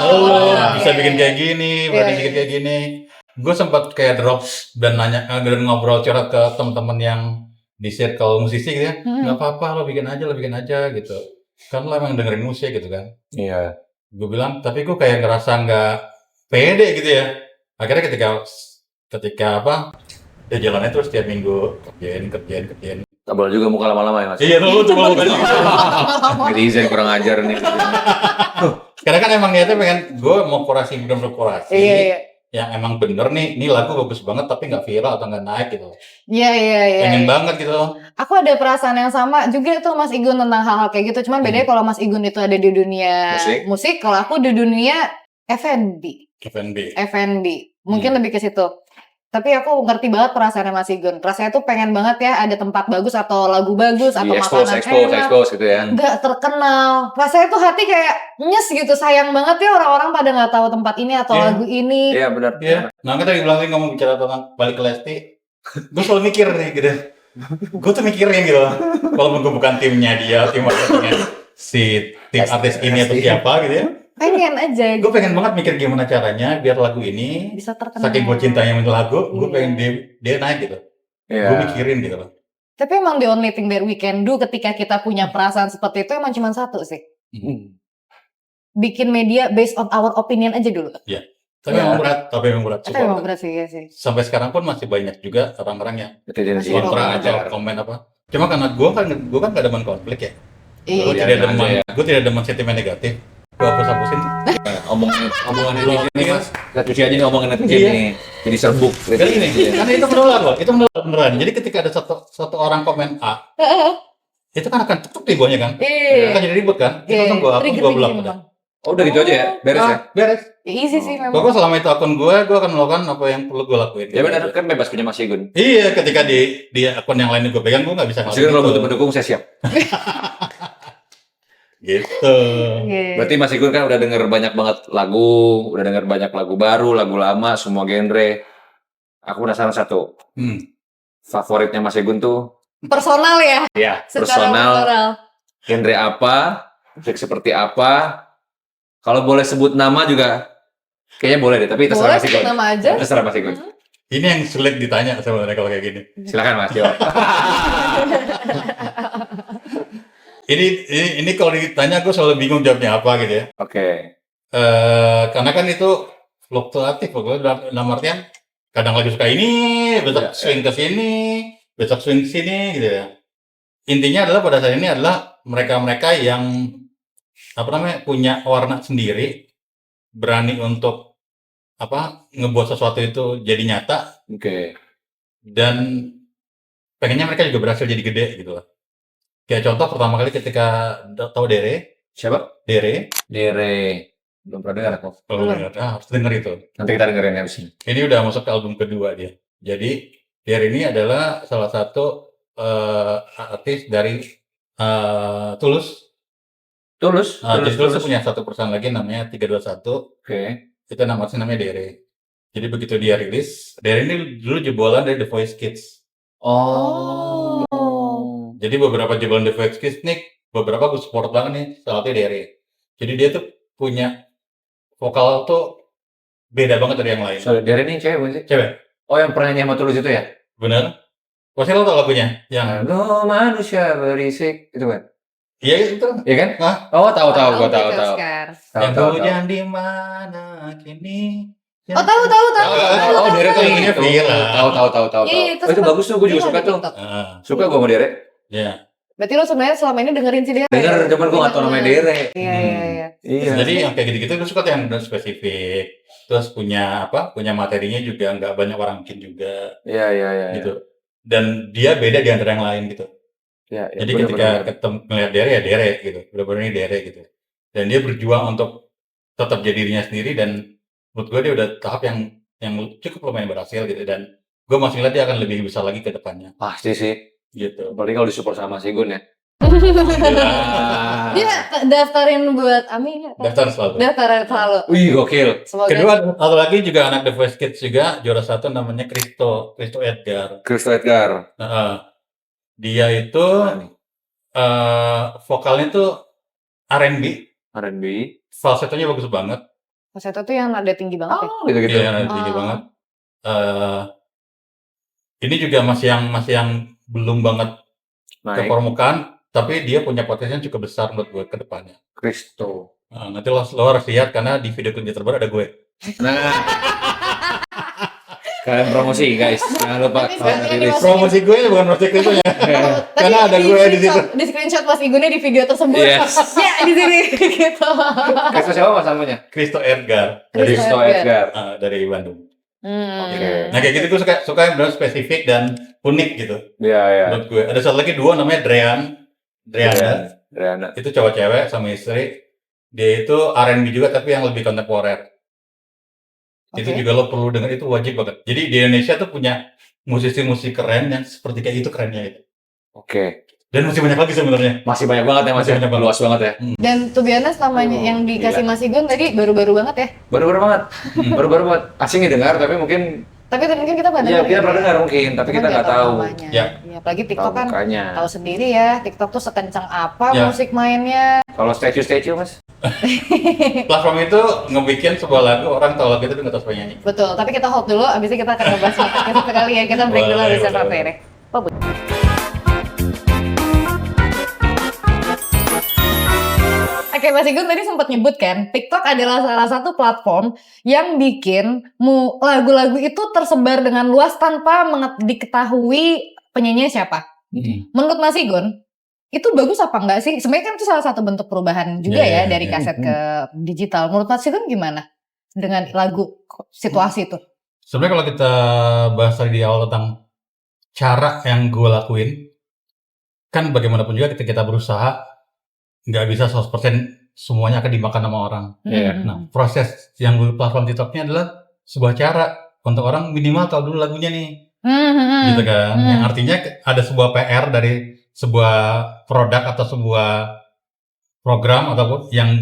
B: Elu bisa bikin kayak gini, berani bikin kayak gini. Gue sempat kayak drop dan nanya, dan ngobrol curhat ke teman-teman yang di circle musisi gitu ya. Nggak apa-apa, lo bikin aja gitu. Kan lo emang dengerin musik gitu kan.
C: Iya.
B: Gue bilang, tapi gue kayak ngerasa nggak pede gitu ya. Akhirnya ketika apa, ya jalannya terus tiap minggu kerjain.
C: Tabel juga muka lama-lama ya Mas?
B: Iya tuh, coba bukan.
C: Netizen kurang ajar nih.
B: Karena kan emang niatnya pengen, gue mau bener-bener kurasi.
A: Iya.
B: Yang emang bener nih, ini lagu bagus banget tapi nggak viral atau nggak naik gitu.
A: Iya.
B: Pengen banget gitu.
A: Aku ada perasaan yang sama juga tuh Mas Igun tentang hal-hal kayak gitu. Cuman bedanya kalau Mas Igun itu ada di dunia musik, kalau aku di dunia F&B. Mungkin lebih ke situ. Tapi aku ngerti banget perasaannya Mas Igun. Rasanya tuh pengen banget ya ada tempat bagus atau lagu bagus atau makanan enak.
C: Expose gitu ya.
A: Nggak terkenal. Rasanya tuh hati kayak nyes gitu. Sayang banget ya orang-orang pada nggak tahu tempat ini atau lagu ini.
C: Iya benar.
B: Iya. Nah kita bilangin ngomong bicara tentang balik ke Lesti. Gue selalu mikir nih gitu. Gue tuh mikirin gitu. Walaupun gue bukan timnya dia, tim marketingnya si tim artis ini atau siapa gitu ya.
A: Pengen aja.
B: Gue pengen banget mikir gimana caranya biar lagu ini
A: bisa terkenal.
B: Saking gue cintanya sama lagu, gue pengen dia naik gitu. Gue mikirin gitu loh.
A: Tapi emang the only thing that we can do ketika kita punya perasaan seperti itu emang cuma satu sih. Bikin media based on our opinion aja dulu.
B: Iya. Tapi emang berat.
A: Tapi emang berat sih, ya sih.
B: Sampai sekarang pun masih banyak juga orang-orang yang
C: kontra
B: atau komen apa. Cuma karena gue kan gak demen konflik ya. Gue tidak demen sentimen negatif. Gue hapus-hapusin.
C: Omongan netizen nih Mas. Kita cuci aja nih omongan netizen nih. Jadi serbuk.
B: Karena itu beneran loh. Itu beneran. Jadi ketika ada satu orang komen A, itu kan akan tuk di bawahnya kan. Akan jadi ribut kan. Itu kan gue hapus, gue blok.
C: Oh udah gitu aja ya? Beres ya?
B: Beres.
A: Easy sih memang.
B: Pokoknya selama itu akun gue akan melakukan apa yang perlu gue lakuin.
C: Ya benar, kan bebas punya Mas Igun.
B: Iya, ketika di akun yang lain gue pegang, gue nggak bisa
C: Mas Igun kalau butuh pendukung, saya siap.
B: Gitu.
C: Berarti Mas Igun kan udah denger banyak banget lagu, udah denger banyak lagu baru, lagu lama, semua genre. Aku penasaran satu. Favoritnya Mas Igun tuh?
A: Personal ya?
C: Iya, personal. Genre apa? Musik seperti apa? Kalau boleh sebut nama juga, kayaknya boleh deh. Tapi terserah Mas Igun.
A: Boleh nama aja.
C: Terserah Mas Igun.
B: Ini yang sulit ditanya sebenarnya kalau kayak gini.
C: Silakan Mas.
B: Ini kalau ditanya aku selalu bingung jawabnya apa gitu ya.
C: Oke.
B: Karena kan itu fluktuatif, dalam artian kadang lagi suka ini, besok swing ke sini, besok swing ke sini gitu ya. Intinya adalah pada saat ini adalah mereka-mereka yang punya warna sendiri, berani untuk ngebuat sesuatu itu jadi nyata.
C: Oke.
B: Dan pengennya mereka juga berhasil jadi gede gitu loh. Kayak contoh pertama kali ketika tahu Dere.
C: Siapa?
B: Dere.
C: Belum pernah dengar aku.
B: Harus denger itu.
C: Nanti kita dengerin habis ini.
B: Ini udah masuk ke album kedua dia. Jadi Dere ini adalah salah satu artis dari Tulus. Tulus punya satu perusahaan lagi namanya 321.
C: Oke.
B: Itu namanya Dere. Jadi begitu dia rilis, Dere ini dulu jebolan dari The Voice Kids.
C: Oh.
B: Jadi beberapa jebolan The Voice Kids nih, beberapa gue support banget nih, salah satunya Dere. Jadi dia tuh punya vokal tuh beda banget dari yang lain.
C: Sorry, Dere ini cewek bukan sih?
B: Cewek.
C: Oh, yang pernah nyanyi sama Tulus itu ya?
B: Bener. Pasti lo tau lagunya? Yang
C: Halo manusia berisik, itu kan?
B: iya itu.
C: Iya kan?
B: Hah?
C: Oh, tahu, gua
A: Beatles,
C: tahu.
A: Kar.
B: Yang
C: Tahu.
B: hujan di mana kini?
A: Oh, tahu.
C: Oh, Dere tuh
B: Lagunya
C: itu.
B: viral.
C: Tahu.
A: Iya,
C: Oh, itu bagus tuh, gue juga suka tuh. Suka gue sama Dere.
B: Ya.
A: Berarti lo sebenarnya selama ini dengerin si Dere.
C: Dengar, cuman gue nggak tahu namanya Dere.
A: Iya.
C: Iya.
B: Jadi yang kayak gitu-gitu gue suka tuh yang udah spesifik. Terus punya materinya juga nggak banyak orang bikin juga
C: Iya.
B: gitu. Dan dia beda di antara yang lain gitu.
C: Iya.
B: Jadi ketika ketemu ngeliat Dere ya Dere gitu. Bener-bener ini Dere gitu. Dan dia berjuang untuk tetap jadi dirinya sendiri dan menurut gue dia udah tahap yang cukup lumayan berhasil gitu dan gue masih lihat dia akan lebih besar lagi ke depannya.
C: Pasti sih.
B: Gitu.
C: Apalagi kalau disupport sama Sigun ya.
A: Dia daftarin buat Ami ya?
B: Daftar selalu.
A: Daftarin selalu.
C: Wih, gokil.
A: Semoga.
B: Kedua, satu lagi juga anak The Voice Kids juga juara 1 namanya Kristo Edgar.
C: Kristo Edgar.
B: Dia itu vokalnya tuh R&B, falsetonya bagus banget.
A: Falsetto tuh yang nada tinggi banget ya?
C: Gitu-gitu.
B: Iya, nada tinggi banget. Ini juga masih yang belum banget ke
C: Naik.
B: permukaan, tapi dia punya potensi yang cukup besar menurut gue ke depannya.
C: Kristo.
B: Nanti lo harus lihat karena di video klip dia terbaru ada gue.
C: Nah. Kalian promosi guys, jangan lupa rilis.
B: Promosi gue bukan promosi klipnya. Karena ada gue di situ.
A: Di screenshot Mas Igunnya di video tersebut.
C: Yes.
A: Ya, di sini gitu.
C: Kristo siapa mas namanya?
B: Kristo Edgar
C: Kristo Edgar.
B: dari Bandung.
C: Oke.
B: Nah kayak gitu gue suka yang benar spesifik dan unik gitu.
C: Iya.
B: Menurut gue. Ada satu lagi duo namanya Dreana. Itu cowok cewek sama istri. Dia itu R&B juga tapi yang lebih kontemporer. Itu juga lo perlu dengar, itu wajib banget. Jadi di Indonesia tuh punya musisi-musisi keren yang seperti kayak itu kerennya itu.
C: Oke.
B: Dan masih banyak lagi sebenarnya.
C: Masih banyak banget ya mas,
B: Masih banyak
C: luas banget ya.
A: Dan to be honest namanya yang dikasih Mas Igun tadi baru-baru banget ya.
C: Baru-baru banget. Baru-baru banget. Asing didengar tapi mungkin.
A: Tapi mungkin kita pernah
C: Iya,
A: dengar.
C: kita pernah dengar mungkin, tapi kita nggak tahu.
B: Ya.
A: Apalagi TikTok kan
C: Mukanya.
A: tahu sendiri ya. TikTok tuh sekencang apa
B: Ya.
A: musik mainnya.
C: Kalau statue mas?
B: Platform itu ngebikin sebuah lagu, orang tahu lagu itu tapi nggak tahu siapa yang nyanyi.
A: Betul. Tapi kita hold dulu. Abis itu kita akan ngebahas musik sekali ya. Kita break dulu
B: Boleh,
A: habis
B: boleh.
A: sampai ini. Oke, Mas Igun tadi sempat nyebut kan, TikTok adalah salah satu platform yang bikin lagu-lagu itu tersebar dengan luas tanpa diketahui penyanyinya siapa. Menurut Mas Igun, itu bagus apa enggak sih? Sebenarnya kan itu salah satu bentuk perubahan juga ya dari kaset ke digital. Menurut Mas Igun gimana dengan lagu situasi itu?
B: Sebenarnya kalau kita bahas tadi di awal tentang cara yang gue lakuin, kan bagaimanapun juga ketika kita berusaha, nggak bisa 100% semuanya akan dimakan sama orang. Nah, proses yang gue platform TikToknya adalah sebuah cara untuk orang minimal tahu dulu lagunya nih. Gitu kan. Yang artinya ada sebuah PR dari sebuah produk atau sebuah program ataupun yang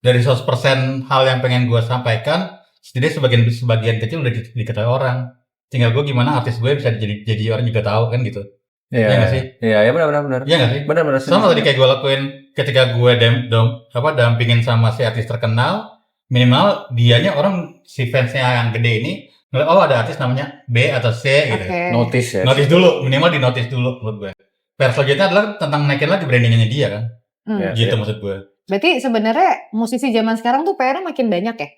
B: dari 100% hal yang pengen gue sampaikan, setidaknya sebagian kecil udah diketahui orang. Tinggal gue gimana artis gue bisa jadi orang juga tahu kan gitu. Iya nggak sih?
C: Iya benar.
B: Iya nggak sih?
C: Benar.
B: Sama tadi kayak gue lakuin ketika gue dampingin sama si artis terkenal, minimal dianya orang si fansnya yang gede ini, oh ada artis namanya B atau C gitu.
C: Notice ya.
B: Notice dulu, minimal di notice dulu menurut gue. PR selanjutnya adalah tentang naikin lagi brandingnya dia kan. Gitu maksud gue.
A: Berarti sebenarnya musisi zaman sekarang tuh PR-nya makin banyak ya?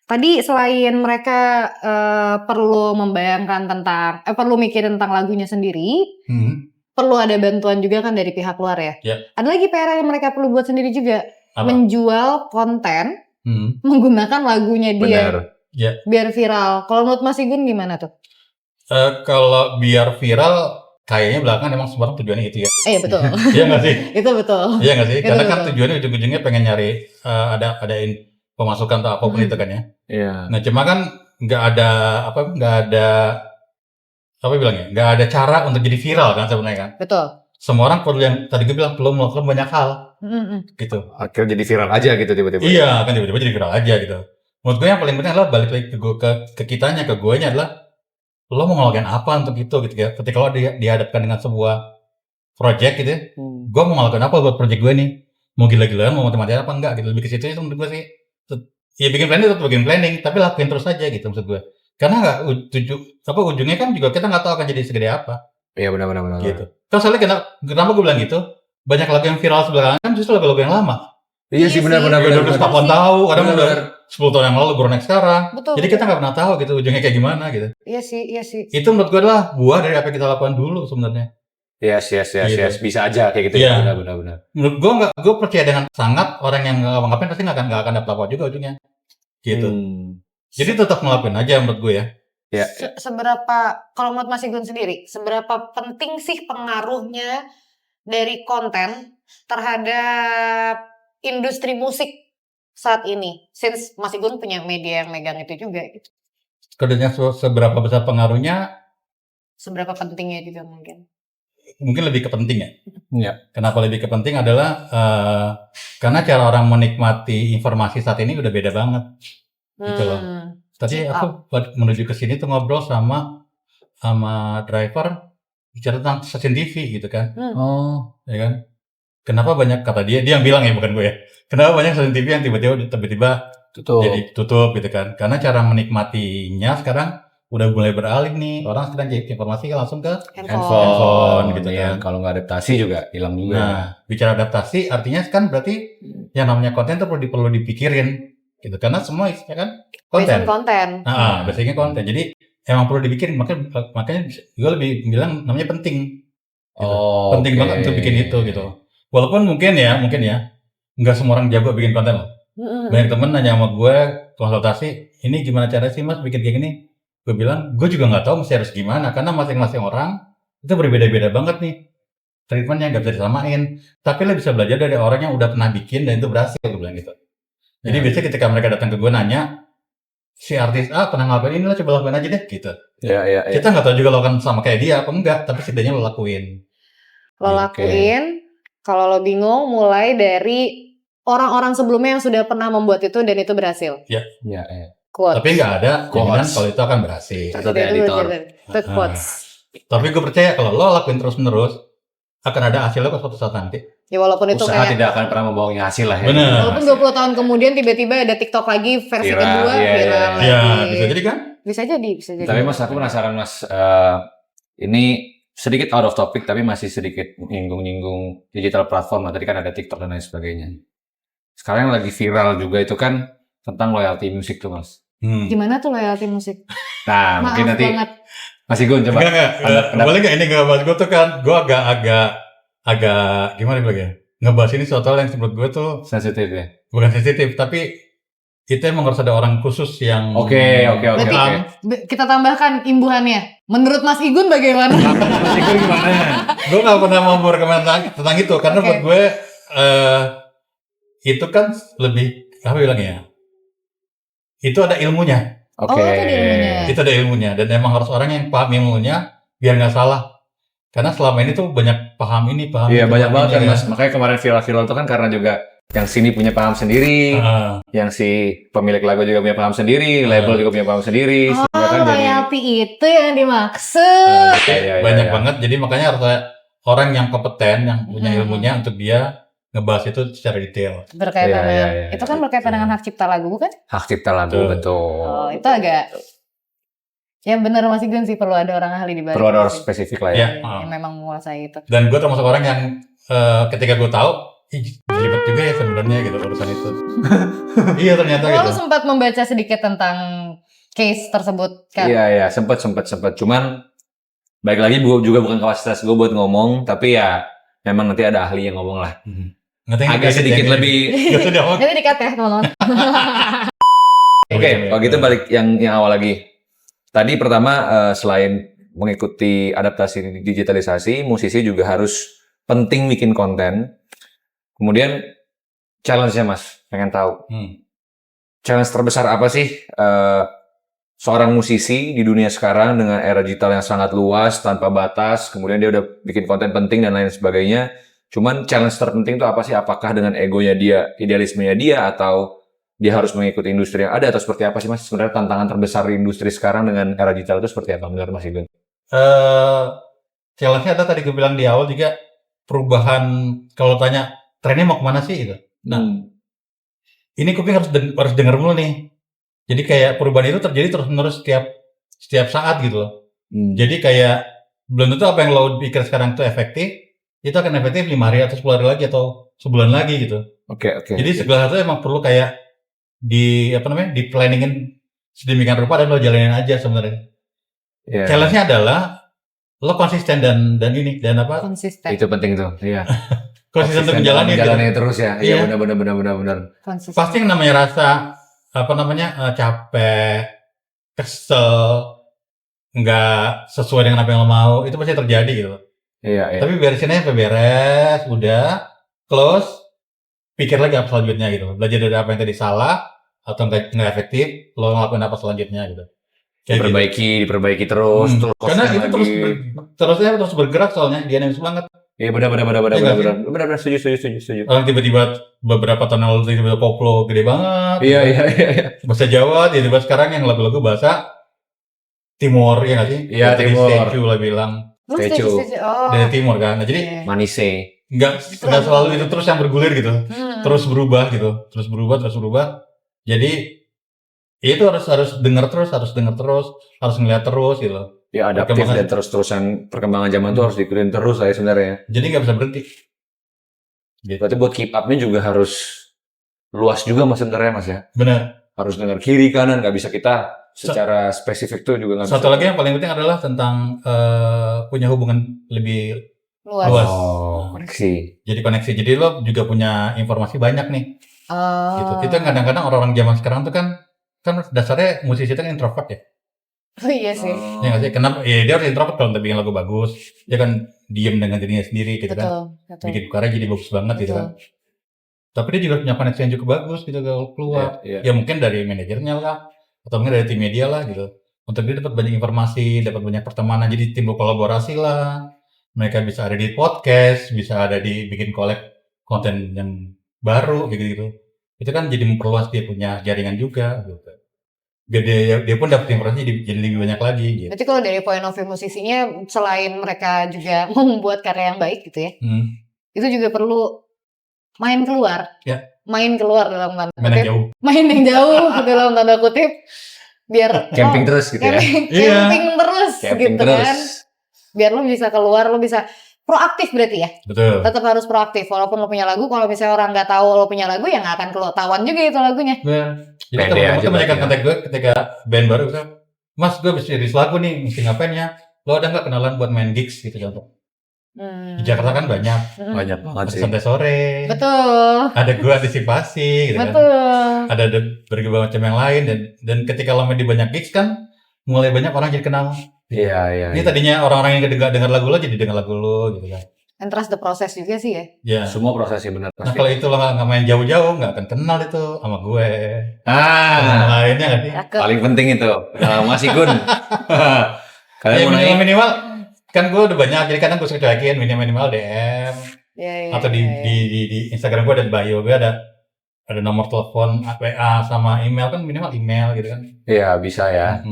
A: Tadi selain mereka perlu membayangkan tentang, perlu mikirin tentang lagunya sendiri, perlu ada bantuan juga kan dari pihak luar ya? Ada lagi PR yang mereka perlu buat sendiri juga, menjual konten menggunakan lagunya dia, biar viral. Kalau menurut Mas Igun gimana tuh?
B: Kalau biar viral, kayaknya belakangan emang semua tujuannya itu ya.
A: Iya betul.
B: Iya nggak sih?
A: Itu betul.
B: Iya nggak sih?
A: Itu
B: Karena kan
A: betul.
B: tujuannya ujung-ujungnya pengen nyari adain pemasukan atau apapun itu kan ya.
C: Iya.
B: Nah cuma kan nggak ada cara untuk jadi viral kan sebenarnya kan.
A: Betul.
B: Semua orang perlu yang tadi gue bilang perlu melakukan banyak hal gitu.
C: Akhirnya jadi viral aja gitu tiba-tiba.
B: Iya kan tiba-tiba jadi viral aja gitu. Menurut gue yang paling penting adalah balik lagi ke kitanya, ke guenya adalah lo mau ngelakuin apa untuk itu gitu ya. Ketika lo dihadapkan dengan sebuah project gitu ya, gue mau ngelakuin apa buat project gue nih, mau gila-gilaan, mau mati-matian apa enggak gitu, lebih ke situ itu menurut gue sih ya bikin planning tetap bikin planning, tapi lakuin terus aja gitu maksud gue. Karena nggak ujungnya kan juga kita nggak tahu akan jadi segede apa.
C: Iya benar.
B: Gitu. Terus soalnya kenapa gue bilang gitu? Banyak lagu yang viral sebelakangan kan justru lagu-lagu yang lama.
C: Iya sih benar.
B: Udah 8 tahun, kadang udah 10 tahun yang lalu baru naik sekarang.
A: Betul.
B: Jadi kita nggak pernah tahu gitu ujungnya kayak gimana gitu.
A: Iya sih.
B: Itu menurut gue adalah buah dari apa yang kita lakukan dulu sebenarnya.
C: Yes.
B: Gitu.
C: Bisa aja kayak gitu
B: Iya.
C: ya. Benar.
B: Menurut gue percaya dengan sangat orang yang nggak ngapain pasti nggak akan dapat apa juga ujungnya. Gitu. Jadi tetap ngelakuin aja menurut gue ya.
C: Ya.
A: Seberapa, kalau menurut Mas Igun sendiri, seberapa penting sih pengaruhnya dari konten terhadap industri musik saat ini? Since Mas Igun punya media yang megang itu juga gitu.
B: Kedenya seberapa besar pengaruhnya?
A: Seberapa pentingnya juga mungkin?
B: Mungkin lebih ke penting ya.
C: Iya.
B: Kenapa lebih ke penting adalah karena cara orang menikmati informasi saat ini udah beda banget. Gitu loh. Tadi aku menuju ke sini tuh ngobrol sama driver bicara tentang stasiun TV gitu kan. Ya kan? Kenapa banyak, kata dia yang bilang ya bukan gue ya. Kenapa banyak stasiun TV yang tiba-tiba jadi tutup gitu kan? Karena cara menikmatinya sekarang udah mulai beralih nih. Orang sekarang jadi informasi langsung ke handphone gitu kan.
C: Kalau nggak adaptasi juga hilang juga.
B: Nah, bicara adaptasi artinya kan berarti yang namanya konten tuh perlu dipikirin gitu. Karena semua isinya kan konten. Nah, basicnya konten. Jadi emang perlu dipikirin. Makanya gue lebih bilang namanya penting. Gitu. Penting banget untuk bikin itu gitu. Walaupun mungkin ya nggak semua orang jago bikin konten loh. Banyak temen nanya sama gue konsultasi, ini gimana cara sih mas bikin kayak gini? Gue bilang gue juga nggak tahu mesti harus gimana karena masing-masing orang itu berbeda-beda banget nih treatmentnya, nggak bisa disamain. Tapi lo bisa belajar dari orang yang udah pernah bikin dan itu berhasil, gue bilang gitu. Jadi biasanya ketika mereka datang ke gue nanya, si artis A pernah ngelakuin ini, lo coba lakuin aja deh gitu.
C: Iya.
B: Kita nggak tahu juga lo kan sama kayak dia apa enggak, tapi setidaknya lo lakuin.
A: Lakuin. Kalau lo bingung, mulai dari orang-orang sebelumnya yang sudah pernah membuat itu dan itu berhasil.
B: Iya.
A: Quotes.
B: Tapi nggak ada jaminan kalau itu akan berhasil.
C: Catat ya editor.
A: Itu quotes.
B: Tapi gue percaya kalau lo lakuin terus-menerus, akan ada hasilnya kok suatu saat nanti.
A: Ya walaupun itu
C: usaha
A: kayak
C: tidak akan pernah membawa hasil lah ya.
B: Bener.
A: Walaupun 20 tahun kemudian tiba-tiba ada TikTok lagi versi kedua viral lagi.
B: Iya, bisa jadi kan?
A: Bisa jadi.
C: Tapi mas, aku penasaran mas, ini sedikit out of topic tapi masih sedikit nyinggung digital platform. Tadi kan ada TikTok dan lain sebagainya. Sekarang yang lagi viral juga itu kan tentang loyalty musik tuh mas.
A: Gimana tuh loyalty musik?
C: Nah,
A: Maaf
C: mungkin nanti
A: banget.
C: Mas Igun coba.
B: Boleh nggak ini ngebahas gue tuh kan? Gue agak gimana bilangnya? Ngebahas ini suatu hal yang menurut gue tuh
C: sensitif ya.
B: Bukan sensitif, tapi itu emang harus ada orang khusus yang
C: Oke.
A: Kita tambahkan imbuhannya. Menurut Mas Igun bagaimana?
C: Mas Igun gimana?
B: Gue nggak pernah mau berkomentar tentang itu karena buat gue itu kan lebih apa bilangnya? Itu ada ilmunya. Itu ada ilmunya dan emang harus orang yang paham ilmunya biar nggak salah. Karena selama ini tuh banyak paham ini, paham
C: itu. Iya, banyak banget kan,
B: ya.
C: Mas. Makanya kemarin viral itu kan karena juga yang sini punya paham sendiri, yang si pemilik lagu juga punya paham sendiri, label juga punya paham sendiri.
A: Kan royalty itu yang dimaksud.
B: Banyak banget, jadi makanya harus ada orang yang kompeten, yang punya ilmunya untuk dia ngebahas itu secara detail.
A: Berkaitan dengan itu kan berkaitan dengan hak cipta lagu bukan?
C: Hak cipta lagu, betul.
A: Oh, itu agak ya benar Mas Igun sih perlu ada orang ahli di balik.
C: Perlu ada orang spesifik lah ya.
A: Yang memang menguasai itu.
B: Dan gue termasuk orang yang ketika gue tahu, ribet juga ya sebenarnya gitu urusan itu. Iya ternyata gitu.
A: Lalu sempat membaca sedikit tentang case tersebut kan?
C: Iya, sempat. Cuman baik lagi juga bukan kapasitas gue buat ngomong, tapi ya memang nanti ada ahli yang ngomong lah. Agak sedikit lebih.
A: Nanti dikat ya teman-teman.
C: Oke, kalau gitu balik yang awal lagi. Tadi pertama selain mengikuti adaptasi digitalisasi, musisi juga harus penting bikin konten. Kemudian challenge-nya mas, pengen tahu. Challenge terbesar apa sih seorang musisi di dunia sekarang dengan era digital yang sangat luas, tanpa batas, kemudian dia udah bikin konten penting dan lain sebagainya. Cuman challenge terpenting itu apa sih? Apakah dengan egonya dia, idealismenya dia, atau dia harus mengikuti industri yang ada, atau seperti apa sih mas? Sebenarnya tantangan terbesar di industri sekarang dengan era digital itu seperti apa menurut Mas Igun?
B: Challenge-nya ada tadi gue bilang di awal juga perubahan, kalau tanya trennya mau kemana sih gitu. Nah, ini kuping harus denger mulu nih. Jadi kayak perubahan itu terjadi terus-menerus setiap saat gitu loh. Jadi kayak belum tentu apa yang lo pikir sekarang itu efektif, itu akan efektif 5 hari atau 10 hari lagi atau sebulan lagi gitu.
C: Oke.
B: Jadi segala sesuatu emang perlu kayak di planningin sedemikian rupa dan lo jalanin aja sebenarnya.
C: Yeah.
B: Challenge-nya adalah lo konsisten dan
A: Konsisten.
C: Itu penting tuh. Iya.
B: konsisten untuk menjalani
C: terus ya. Iya, benar.
A: Konsisten.
B: Pasti yang namanya rasa capek, kesel, nggak sesuai dengan apa yang lo mau, itu pasti terjadi gitu.
C: Iya.
B: Tapi beresin aja sampai beres, udah close, pikir lagi apa selanjutnya gitu. Belajar dari apa yang tadi salah atau nggak efektif, lo ngelakuin apa selanjutnya gitu.
C: Diperbaiki terus.
B: Karena itu terus bergerak soalnya, dia dinamis banget.
C: Iya benar. Setuju.
B: Orang tiba-tiba beberapa tahun lalu tiba-tiba koplo gede banget.
C: Iya.
B: Bahasa Jawa, tiba-tiba sekarang yang lagu-lagu bahasa Timur, ya nggak sih?
C: Iya, Timur.
B: Statue lah bilang.
C: Statue.
B: Dari Timur kan. Nah, jadi
C: Manise.
B: nggak selalu itu terus yang bergulir gitu. Terus berubah gitu. Terus berubah. Jadi itu harus dengar terus, harus ngeliat terus gitu.
C: Ya adaptif dan terus-terusan perkembangan zaman tuh harus diikutin terus lah ya sebenarnya.
B: Jadi nggak bisa berhenti.
C: Gitu. Berarti buat keep up-nya juga harus luas juga mas sebenarnya mas ya.
B: Benar.
C: Harus dengar kiri kanan, nggak bisa kita secara spesifik tuh juga nggak bisa.
B: Satu lagi yang paling penting adalah tentang punya hubungan lebih luas.
C: Oh, koneksi.
B: Jadi koneksi. Jadi lo juga punya informasi banyak nih. Gitu. Itu kadang-kadang orang-orang zaman sekarang tuh kan dasarnya musisi itu kan introvert ya.
A: Oh iya sih.
B: Ya nggak sih? Kenapa? Ya dia harus introvert kalau untuk bikin lagu bagus. Dia kan diem dengan dirinya sendiri gitu kan. Bikin karya jadi bagus banget gitu kan. Tapi dia juga punya koneksi yang cukup bagus gitu kalau keluar. Ya mungkin dari manajernya lah. Atau mungkin dari tim media lah gitu. Untuk dia dapat banyak informasi, dapat banyak pertemanan. Jadi timbul kolaborasi lah. Mereka bisa ada di podcast, bisa ada di bikin konten yang baru gitu. Itu kan jadi memperluas dia punya jaringan juga gitu. Dia pun dapat informasi jadi lebih banyak lagi gitu.
A: Berarti kalau dari point of view musisinya, selain mereka juga membuat karya yang baik gitu ya, itu juga perlu main keluar.
B: Ya.
A: Main keluar dalam tanda kutip.
B: Main
A: yang jauh dalam tanda kutip. Biar
C: camping terus gitu ya.
A: Camping terus gitu kan. Biar lo bisa keluar, lo bisa proaktif berarti ya.
B: Betul.
A: Tetap harus proaktif. Walaupun lo punya lagu, kalau misalnya orang nggak tahu lo punya lagu, ya nggak akan ketahuan juga itu lagunya.
B: Jadi teman-teman tuh banyak kontak gue ketika band baru, Mas gue bisa rilis lagu nih, mesti ngapain ya? Lo ada nggak kenalan buat main gigs gitu contoh? Di Jakarta kan banyak
C: banget sih.
B: Santai sore.
A: Betul.
B: Ada gue antisipasi gitu
A: Betul.
B: kan. Ada berbagai macam yang lain dan ketika lo main di banyak gigs kan, mulai banyak orang jadi kenal.
C: Iya.
B: Ini tadinya orang-orang yang dengar lagu lo jadi dengar lagu lo gitu kan.
A: And trust the process juga sih ya.
B: Ya.
C: Semua prosesnya benar.
B: Nah kalau itu lo nggak main jauh-jauh, nggak akan kenal itu sama gue. Lainnya nggak sih?
C: Paling penting itu. Mas Igun. Kalian mau nanya
B: minimal kan gue udah banyak, jadi kadang gue suka cuekin minimal DM atau di Instagram gue ada bio gue ada nomor telepon, WA sama email kan minimal email gitu kan.
C: Iya bisa ya.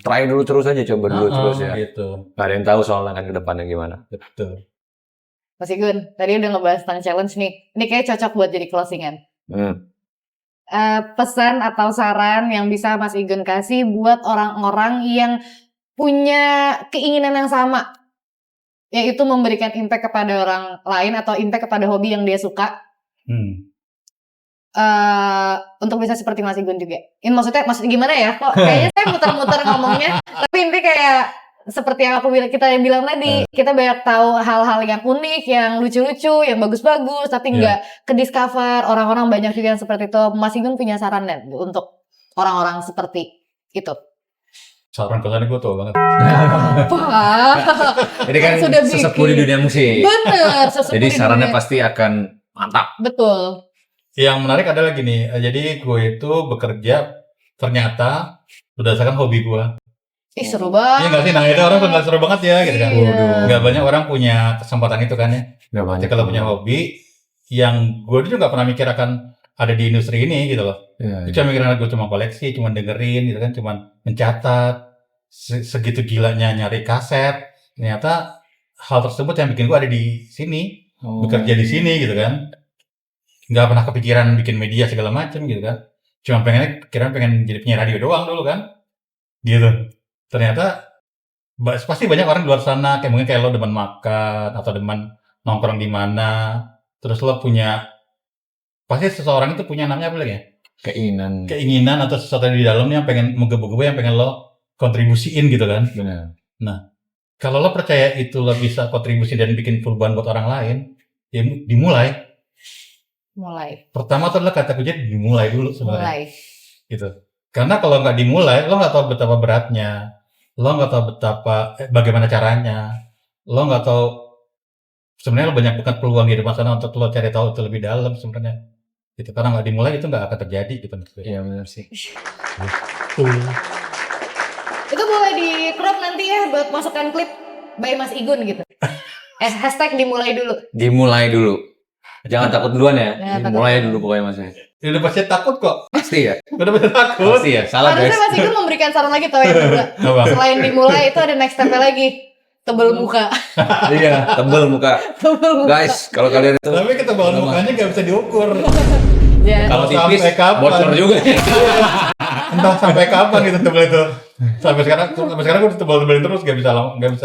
C: Try dulu terus aja, coba dulu terus ya.
B: Gitu.
C: Gak ada yang tahu soalnya kan ke depannya gimana.
B: Betul.
A: Mas Igun, tadi udah ngebahas tentang challenge nih. Ini kayak cocok buat jadi closingan. Pesan atau saran yang bisa Mas Igun kasih buat orang-orang yang punya keinginan yang sama, yaitu memberikan impact kepada orang lain atau impact kepada hobi yang dia suka. Untuk bisa seperti Mas Igun juga. Ini maksudnya gimana ya? Kok kayaknya saya muter-muter ngomongnya, tapi ini kayak seperti yang kita bilang tadi, kita banyak tahu hal-hal yang unik, yang lucu-lucu, yang bagus-bagus, tapi nggak ke-discover. Orang-orang banyak juga yang seperti itu. Mas Igun punya saran dan untuk orang-orang seperti itu?
B: Saran kesannya gue tau banget.
C: Ini kan sesepuh di dunia musik.
A: Bener, sesepuh.
C: Jadi sarannya pasti akan mantap.
A: Betul.
B: Yang menarik adalah gini, jadi gue itu bekerja ternyata berdasarkan hobi gue.
A: Ih seru banget.
B: Iya nggak sih, nah itu orang tuh seru banget ya gitu kan. Nggak banyak orang punya kesempatan itu kan ya.
C: Nggak banyak.
B: Kalau punya hobi, yang gue dulu nggak pernah mikir akan ada di industri ini gitu loh. Gue cuma mikirin gue cuma koleksi, cuma dengerin gitu kan, cuma mencatat. Segitu gilanya nyari kaset, ternyata hal tersebut yang bikin gue ada di sini, bekerja di sini gitu kan. nggak pernah kepikiran bikin media segala macam gitu kan. Cuma pengen jadi penyiar radio doang dulu kan. Gitu. Ternyata pasti banyak orang di luar sana kayak mungkin kayak lo demen makan atau demen nongkrong di mana. Terus lo punya pasti seseorang itu punya namanya apa lagi ya? Keinginan atau sesuatu yang di dalamnya yang pengen menggebu-gebu yang pengen lo kontribusiin gitu kan.
C: Benar.
B: Nah, kalau lo percaya itu lo bisa kontribusi dan bikin perubahan buat orang lain, ya dimulai. Pertama tuh adalah kata kunci dimulai dulu sebenarnya. Gitu. Karena kalau nggak dimulai, lo nggak tahu betapa beratnya, lo nggak tahu bagaimana caranya, lo nggak tahu sebenarnya lo banyak banget peluang di depan sana untuk lo cari tahu itu lebih dalam sebenarnya. Gitu. Karena nggak dimulai itu nggak akan terjadi gitu.
C: Iya benar sih.
A: Itu boleh di crop nanti ya buat masukkan klip by Mas Igun gitu. Hashtag dimulai dulu.
C: Jangan takut duluan ya. Dimulai dulu pokoknya Mas.
B: Udah pasti takut kok.
C: Pasti ya.
B: Udah pasti takut.
C: Pasti ya. Salah guys.
A: Harusnya Mas Igun memberikan saran lagi tau yang kedua. Selain dimulai itu ada next step lagi. Tebel muka.
C: Iya, tebel muka. Guys, kalau kalian itu
B: tapi ketebalan mukanya nggak bisa diukur.
A: Ya.
C: Kalau tipis bocor juga.
B: Entah sampai kapan gitu tebel itu. Sampai sekarang gue tebal-tebelin terus gak bisa.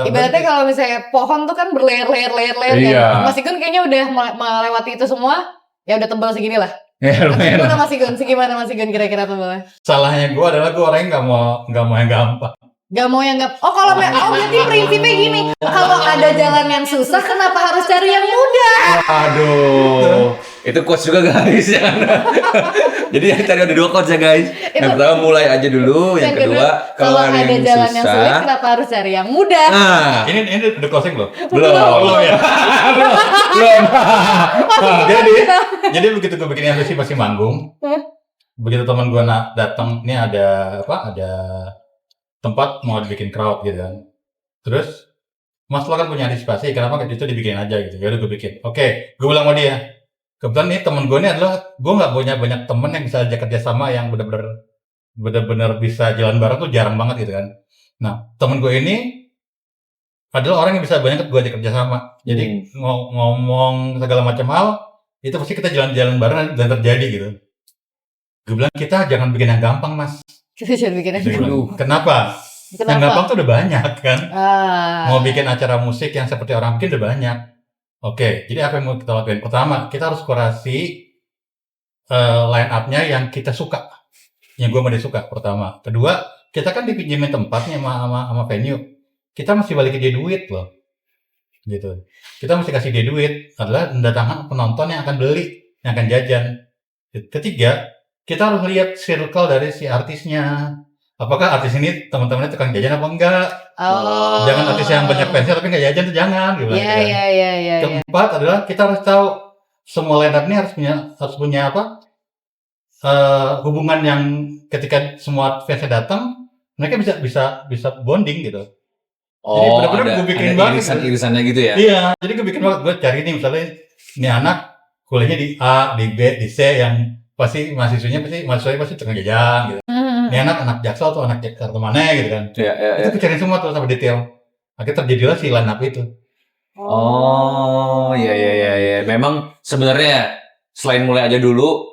A: Ibaratnya kalau misalnya pohon tuh kan berlayer
C: Iya.
A: kan. Mas Igun kayaknya udah melewati itu semua. Ya udah tebal segini lah.
C: Ya,
A: Gimana Mas Igun? Segimana Mas Igun kira-kira tebalnya?
B: Salahnya gue adalah gue orangnya nggak mau yang gampang.
A: Gak mau yang berarti prinsipnya gini. Kalau ada jalan yang susah, kenapa harus cari yang mudah?
C: Aduh, itu quotes juga guys. Jadi yang tadi ada 2 quotes ya guys. Yang pertama mulai aja dulu, yang kedua kalau ada jalan yang
A: sulit, kenapa harus cari yang mudah?
C: Nah,
B: ini udah closing belum?
C: belum
B: ya.
C: belum.
B: Jadi begitu gue bikin antisipasi manggung, begitu teman gue datang, ini ada tempat mau dibikin crowd gitu kan. Terus Mas lo kan punya antisipasi, kenapa nggak itu dibikin aja gitu. Ya udah gue bikin. Oke, gue bilang sama dia. Kebetulan nih temen gue ini adalah gue nggak punya banyak temen yang bisa ajak kerjasama yang benar-benar bisa jalan bareng tuh jarang banget gitu kan. Nah temen gue ini adalah orang yang bisa banyak gue ajak kerjasama. Jadi ngomong segala macam hal itu pasti kita jalan-jalan bareng dan terjadi gitu. Gue bilang kita jangan bikin yang gampang Mas.
A: Kita jangan bikin yang gampang.
B: Kenapa? Yang gampang tuh udah banyak kan. Mau bikin acara musik yang seperti orang bikin udah banyak. Oke, jadi apa yang mau kita lakukan? Pertama, kita harus kurasi line up-nya yang kita suka. Yang gue mau suka pertama. Kedua, kita kan dipinjemin tempatnya sama venue. Kita mesti balikin dia duit loh. Gitu. Kita mesti kasih dia duit adalah mendatangkan penonton yang akan beli, yang akan jajan. Ketiga, kita harus lihat circle dari si artisnya. Apakah artis ini teman-temannya tukang jajan apa enggak? Jangan artis yang banyak fansnya tapi nggak jajan tuh jangan.
A: Iya.
B: Keempat adalah kita harus tahu semua line up ini harus punya apa? Hubungan yang ketika semua fansnya datang, mereka bisa bonding gitu. Jadi benar-benar gue bikin banget.
C: Irisan-irisannya gitu ya?
B: Iya, jadi gue bikin banget. Gue cari nih misalnya ini anak kuliahnya di A, di B, di C yang mahasiswanya pasti tukang jajan gitu. Ini anak Jaksel atau anak Jakarta mana gitu kan.
C: Iya.
B: Itu dicari semua tuh sampai detail. Akhirnya terjadilah si line up itu.
C: Oh, iya. Memang sebenarnya selain mulai aja dulu,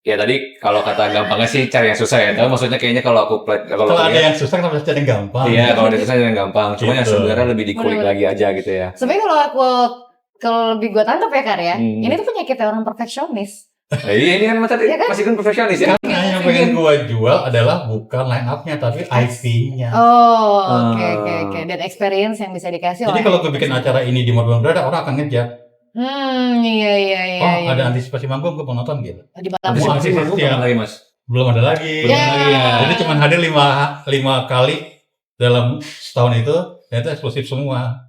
C: ya tadi kalau kata gampangnya sih cari yang susah ya. Tapi maksudnya kayaknya kalau
B: ada yang susah kan bisa cari yang gampang.
C: Iya, kalau ada susah cari yang gampang. Cuma yang sebenarnya lebih dikulik lagi aja gitu ya.
A: Sebenarnya kalau lebih gue tangkap ya Kar ya, ini tuh penyakitnya orang perfeksionis.
C: Iya, ini kan tadi masih kan profesionalis ya.
B: Karena yang pengen gue jual adalah bukan line up-nya tapi IP-nya.
A: Oke. Dan experience yang bisa dikasih.
B: Jadi kalau gue bikin acara ini di Modern Berada, orang akan ngejar.
A: Iya.
B: Ada antisipasi manggung, gue mau nonton gitu.
A: Di malam
C: Antisipasi manggung lagi Mas?
B: Belum ada lagi. Jadi cuma hadir 5 kali dalam setahun itu, dan itu eksklusif semua.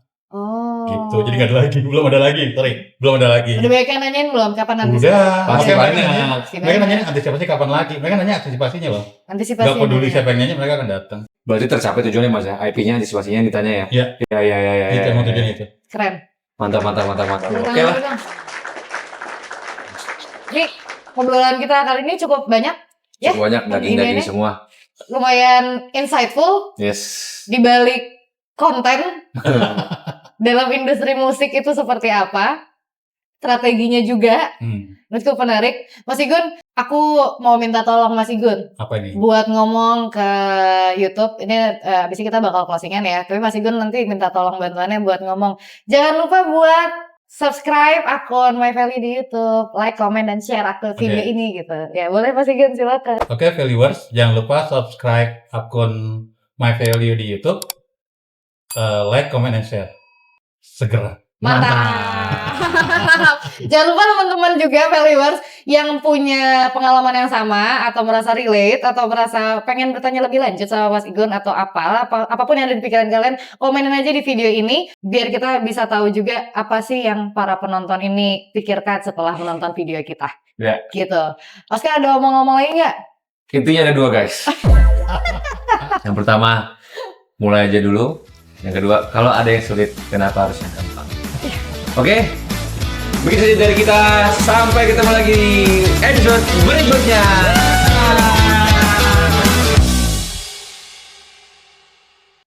B: Gitu, jadi nggak ada lagi, belum ada lagi.
A: Udah banyak yang nanyain belum kapan antisipasi?
B: Udah,
C: pasti banyak.
B: Mereka nanya antisipasi kapan lagi, mereka nanya antisipasinya loh. Gak peduli siapa yang nanya, mereka akan datang.
C: Berarti tercapai tujuannya Mas ya, IP-nya, antisipasinya ditanya ya? Iya.
B: Itu emang tujuannya itu.
A: Keren.
C: Mantap. Oke lah.
A: Jadi obrolan kita kali ini cukup banyak. Ya?
C: Cukup banyak, daging-daging semua.
A: Lumayan insightful.
C: Yes.
A: Di balik konten dalam industri musik itu seperti apa. strateginya juga. Itu cukup menarik. Mas Igun, aku mau minta tolong Mas Igun.
B: Apa ini?
A: Buat ngomong ke YouTube. Ini abis ini kita bakal closingan ya. Tapi Mas Igun nanti minta tolong bantuannya buat ngomong. Jangan lupa buat subscribe akun My Value di YouTube. Like, comment, dan share akun video ini gitu. Ya boleh Mas Igun, silakan.
B: Oke, Valuers, jangan lupa subscribe akun My Value di YouTube. Like, comment, and share. Segera.
A: Mantap. Jangan lupa teman-teman juga Valuers yang punya pengalaman yang sama atau merasa relate atau merasa pengen bertanya lebih lanjut sama Mas Igun atau apapun yang ada di pikiran kalian, komenin aja di video ini biar kita bisa tahu juga apa sih yang para penonton ini pikirkan setelah menonton video kita.
C: Ya.
A: Gitu. Oscar ada omong-omong lagi nggak?
C: Intinya ada 2 guys. Yang pertama, mulai aja dulu. Yang kedua, kalau ada yang sulit, kenapa harus yang gampang? Oke? Begitu saja dari kita. Sampai ketemu lagi di episode berikutnya.